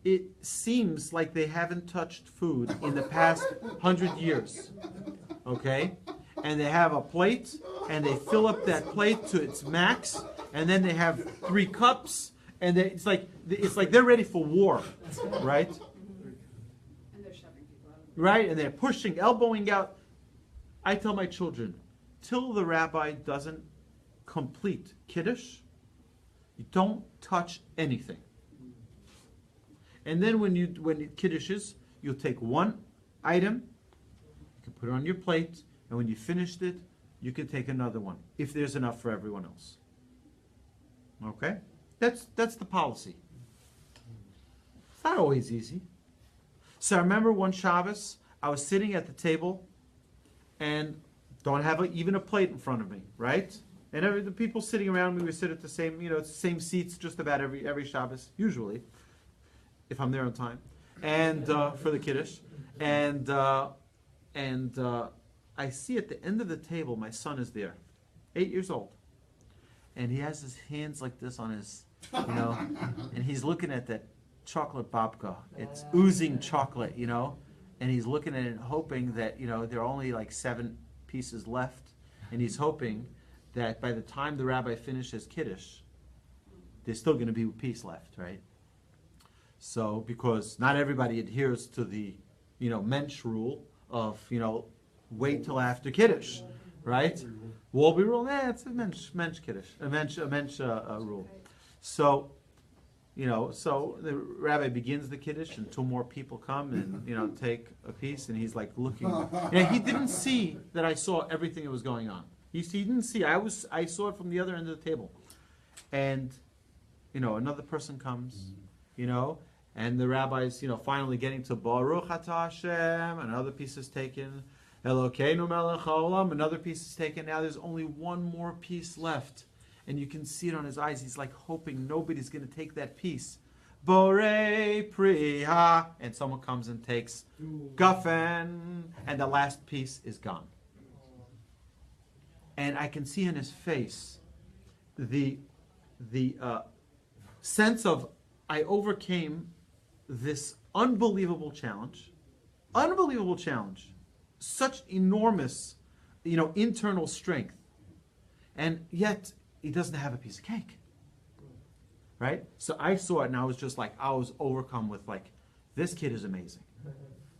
A: it seems like they haven't touched food in the past 100 years. Okay? And they have a plate, and they fill up that plate to its max, and then they have 3 cups, and it's like they're ready for war, right?
B: And they're shoving people out.
A: Right? And they're pushing, elbowing out. I tell my children, till the rabbi doesn't complete Kiddush, you don't touch anything. And then when it Kiddushes, you'll take one item, you can put it on your plate, and when you finished it, you can take another one, if there's enough for everyone else. Okay? That's the policy. It's not always easy. So I remember one Shabbos, I was sitting at the table, and don't have even a plate in front of me, right? And the people sitting around me, we sit at the same seats just about every Shabbos, usually, if I'm there on time, and for the Kiddush. And I see at the end of the table, my son is there, 8 years old. And he has his hands like this on his, and he's looking at that chocolate babka. It's oozing chocolate, and he's looking at it hoping that, there are only like 7 pieces left. And he's hoping that by the time the rabbi finishes Kiddush, there's still going to be a piece left, right? So, because not everybody adheres to the, mensch rule of, wait till after Kiddush, right? Wolbe rule, it's a mensch Kiddush, a mensch rule. So, so the rabbi begins the Kiddush, and 2 more people come and, take a piece, and he's like looking. And he didn't see that I saw everything that was going on. He didn't see. I saw it from the other end of the table. And, another person comes, and the rabbi's, finally getting to Baruch Atah Hashem, another piece is taken. Elokeinu melech haolam, another piece is taken. Now there's only 1 more piece left. And you can see it on his eyes. He's like hoping nobody's going to take that piece. Borei priha. And someone comes and takes guffen. And the last piece is gone. And I can see in his face the sense of I overcame this unbelievable challenge. Unbelievable challenge. Such enormous, internal strength. And yet, he doesn't have a piece of cake. Right? So I saw it and I was just like, I was overcome with like, this kid is amazing.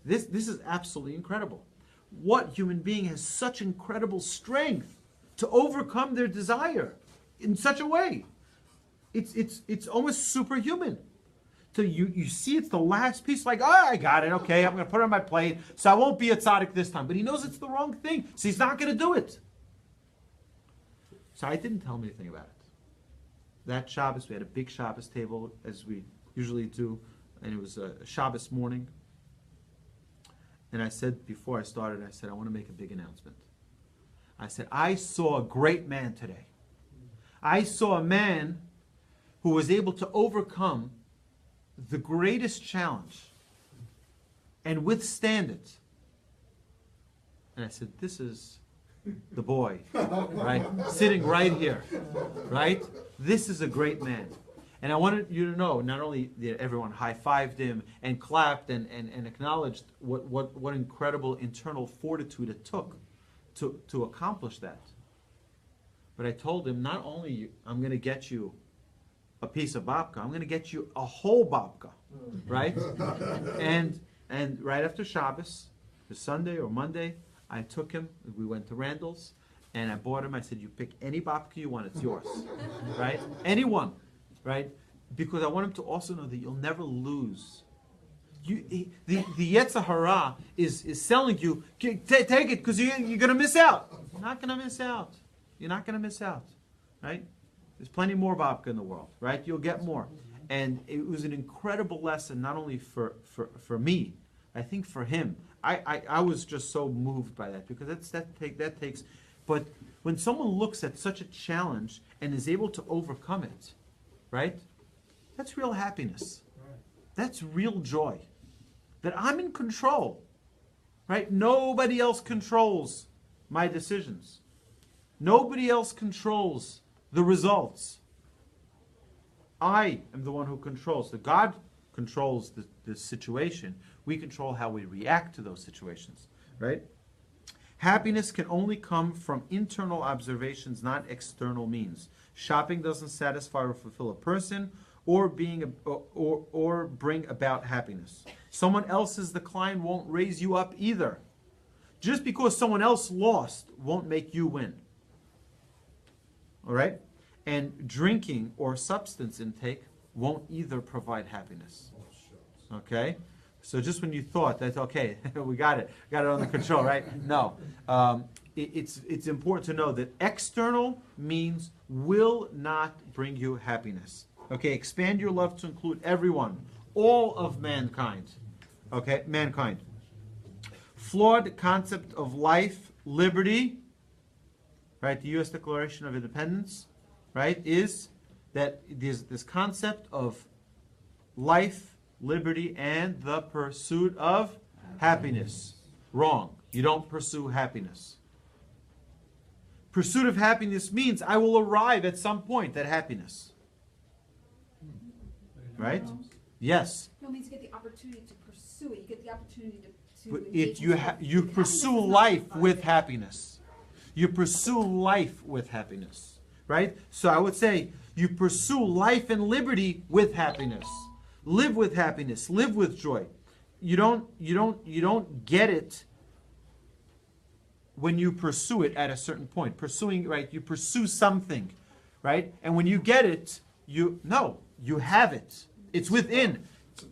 A: This is absolutely incredible. What human being has such incredible strength to overcome their desire in such a way? It's almost superhuman. So you see it's the last piece, like, I got it, okay, I'm going to put it on my plate, so I won't be a tzaddik this time. But he knows it's the wrong thing, so he's not going to do it. So I didn't tell him anything about it. That Shabbos, we had a big Shabbos table, as we usually do, and it was a Shabbos morning. And I said, before I started, I want to make a big announcement. I said, I saw a great man today. I saw a man who was able to overcome the greatest challenge and withstand it. And I said, this is the boy, right? Sitting right here, right? This is a great man. And I wanted you to know, not only that everyone high-fived him and clapped and acknowledged what incredible internal fortitude it took to accomplish that. But I told him, not only I'm going to get you a piece of babka, I'm going to get you a whole babka, right? And right after Shabbos, the Sunday or Monday, I took him, we went to Randall's, and I bought him, I said, you pick any babka you want, it's yours, right? Anyone, right? Because I want him to also know that you'll never lose. The Yetzer Hara is selling you, take it, because you're going to miss out. You're not going to miss out. You're not going to miss out, right? There's plenty more babka in the world, right? You'll get more. And it was an incredible lesson, not only for me, I think for him. I was just so moved by that, because that takes, but when someone looks at such a challenge and is able to overcome it, right? That's real happiness. That's real joy. That I'm in control, right? Nobody else controls my decisions. Nobody else controls the results. I am the one who controls. The God controls the situation. We control how we react to those situations, right? Happiness can only come from internal observations, not external means. Shopping doesn't satisfy or fulfill a person or bring about happiness. Someone else's decline won't raise you up either. Just because someone else lost won't make you win. All right? And drinking or substance intake won't either provide happiness. Okay? So just when you thought that, okay, we got it under control, right? No. It's important to know that external means will not bring you happiness. Okay, expand your love to include everyone, all of mankind. Okay, mankind. Flawed concept of life, liberty, right? The U.S. Declaration of Independence, right, is that there's this concept of life, liberty, and the pursuit of happiness. Wrong. You don't pursue happiness. Pursuit of happiness means I will arrive at some point at happiness. Right? Yes.
B: No, it means you get the opportunity to pursue it. You get the opportunity to
A: But
B: engage
A: if you
B: in
A: you pursue life with happiness. You pursue life with happiness. Right? So I would say you pursue life and liberty with happiness. Live with happiness. Live with joy. You don't get it when you pursue it at a certain point. Pursuing, right? You pursue something, right? And when you get it, you have it. It's within.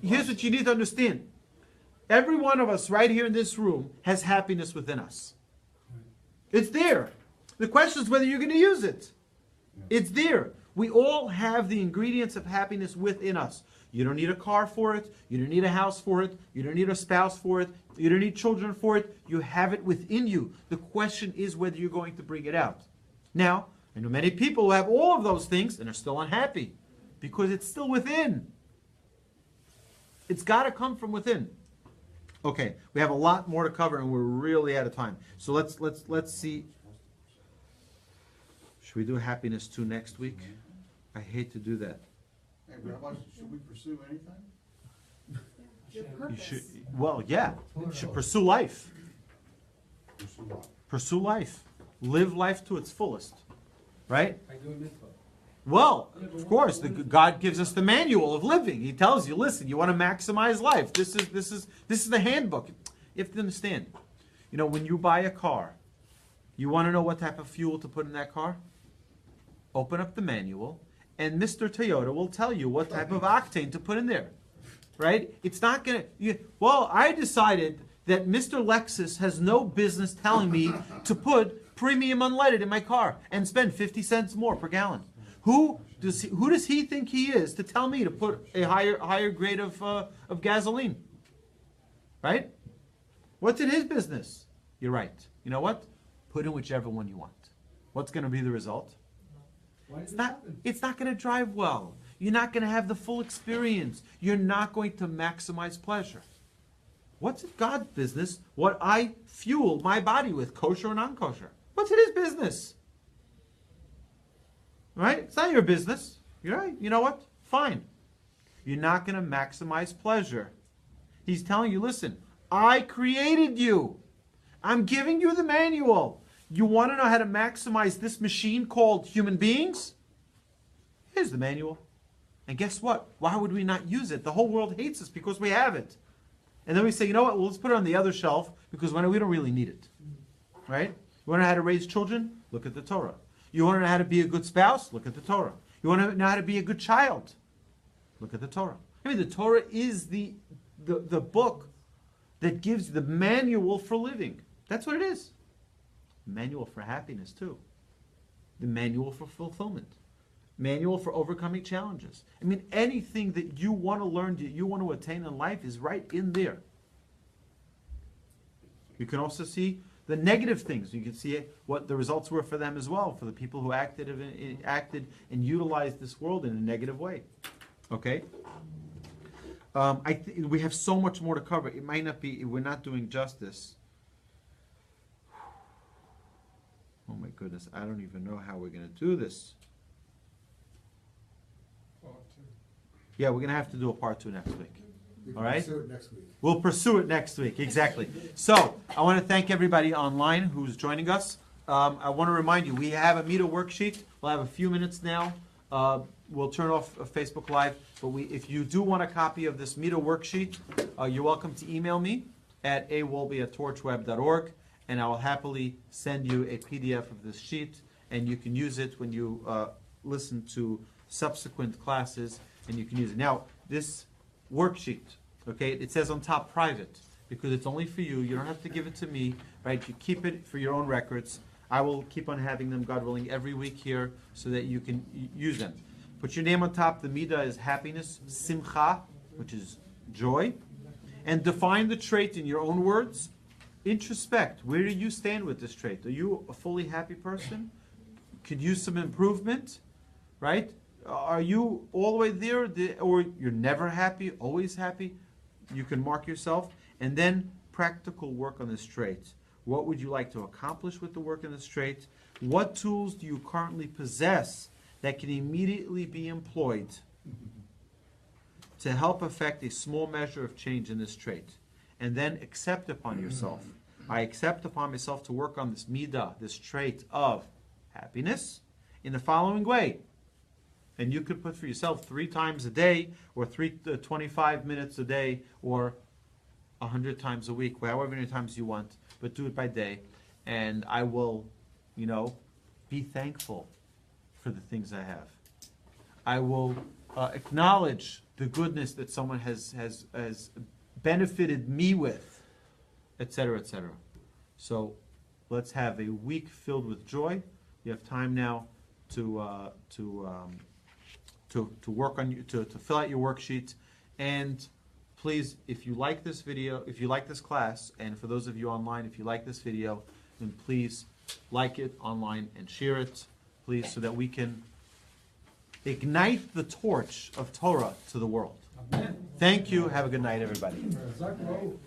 A: Here's what you need to understand. Every one of us right here in this room has happiness within us. It's there. The question is whether you're going to use it. It's there. We all have the ingredients of happiness within us. You don't need a car for it. You don't need a house for it. You don't need a spouse for it. You don't need children for it. You have it within you. The question is whether you're going to bring it out. Now, I know many people who have all of those things and are still unhappy because it's still within. It's got to come from within. Okay, we have a lot more to cover and we're really out of time. So let's see. Should we do happiness 2 next week? I hate to do that.
E: Hey, Rabbi, should we pursue anything?
B: your
A: You
B: purpose.
A: should, well, yeah, you should pursue life. Pursue life. Live life to its fullest. Right?
F: I do a mitzvah.
A: Well, of course, God gives us the manual of living. He tells you, listen, you want to maximize life. This is the handbook. You have to understand. You know, when you buy a car, you want to know what type of fuel to put in that car? Open up the manual, and Mr. Toyota will tell you what type of octane to put in there. Right? It's not going to... Well, I decided that Mr. Lexus has no business telling me to put premium unleaded in my car and spend 50 cents more per gallon. Who does he think he is to tell me to put a higher grade of gasoline? Right? What's in his business? You're right. You know what? Put in whichever one you want. What's going to be the result? It's not going to drive well. You're not going to have the full experience. You're not going to maximize pleasure. What's God's business? What I fuel my body with, kosher or non-kosher? What's it his business? Right? It's not your business. You're right. You know what? Fine. You're not going to maximize pleasure. He's telling you, listen, I created you. I'm giving you the manual. You want to know how to maximize this machine called human beings? Here's the manual. And guess what? Why would we not use it? The whole world hates us because we have it. And then we say, you know what? Well, let's put it on the other shelf because we don't really need it. Right? You want to know how to raise children? Look at the Torah. You want to know how to be a good spouse? Look at the Torah. You want to know how to be a good child? Look at the Torah. I mean, the Torah is the book that gives the manual for living. That's what it is. Manual for happiness, too. The manual for fulfillment. Manual for overcoming challenges. I mean, anything that you want to learn, that you want to attain in life is right in there. You can also see the negative things. You can see what the results were for them as well, for the people who acted and utilized this world in a negative way. Okay? We have so much more to cover. It might not be, we're not doing justice. Oh my goodness, I don't even know how we're going to do this.
C: Part two.
A: Yeah, we're going to have to do a part 2 next week.
I: We
A: All
I: can
A: right?
I: pursue it next week.
A: We'll pursue it next week, exactly. So, I want to thank everybody online who's joining us. I want to remind you, we have a Mita worksheet. We'll have a few minutes now. We'll turn off Facebook Live. But if you do want a copy of this Mita worksheet, you're welcome to email me at awolbe@torchweb.org, and I will happily send you a PDF of this sheet, and you can use it when you listen to subsequent classes, and you can use it. Now, this worksheet, okay, it says on top private, because it's only for you. You don't have to give it to me, right? You keep it for your own records. I will keep on having them, God willing, every week here so that you can use them. Put your name on top. The midah is happiness, simcha, which is joy. And define the trait in your own words. Introspect. Where do you stand with this trait? Are you a fully happy person? Could use some improvement, right? Are you all the way there, or you're never happy, always happy? You can mark yourself. And then practical work on this trait. What would you like to accomplish with the work in this trait? What tools do you currently possess that can immediately be employed to help affect a small measure of change in this trait? And then accept upon yourself. I accept upon myself to work on this midah, this trait of happiness, in the following way. And you could put for yourself 3 times a day, or 25 minutes a day, or 100 times a week, however many times you want, but do it by day. And I will, be thankful for the things I have. I will acknowledge the goodness that someone has benefited me with, etc., etc. So let's have a week filled with joy. You have time now to work on to fill out your worksheet. And please, if you like this video, if you like this class, and for those of you online, if you like this video, then please like it online and share it, please, so that we can ignite the torch of Torah to the world.
F: Amen.
A: Thank you. Have a good night, everybody.
F: Zach Lowe.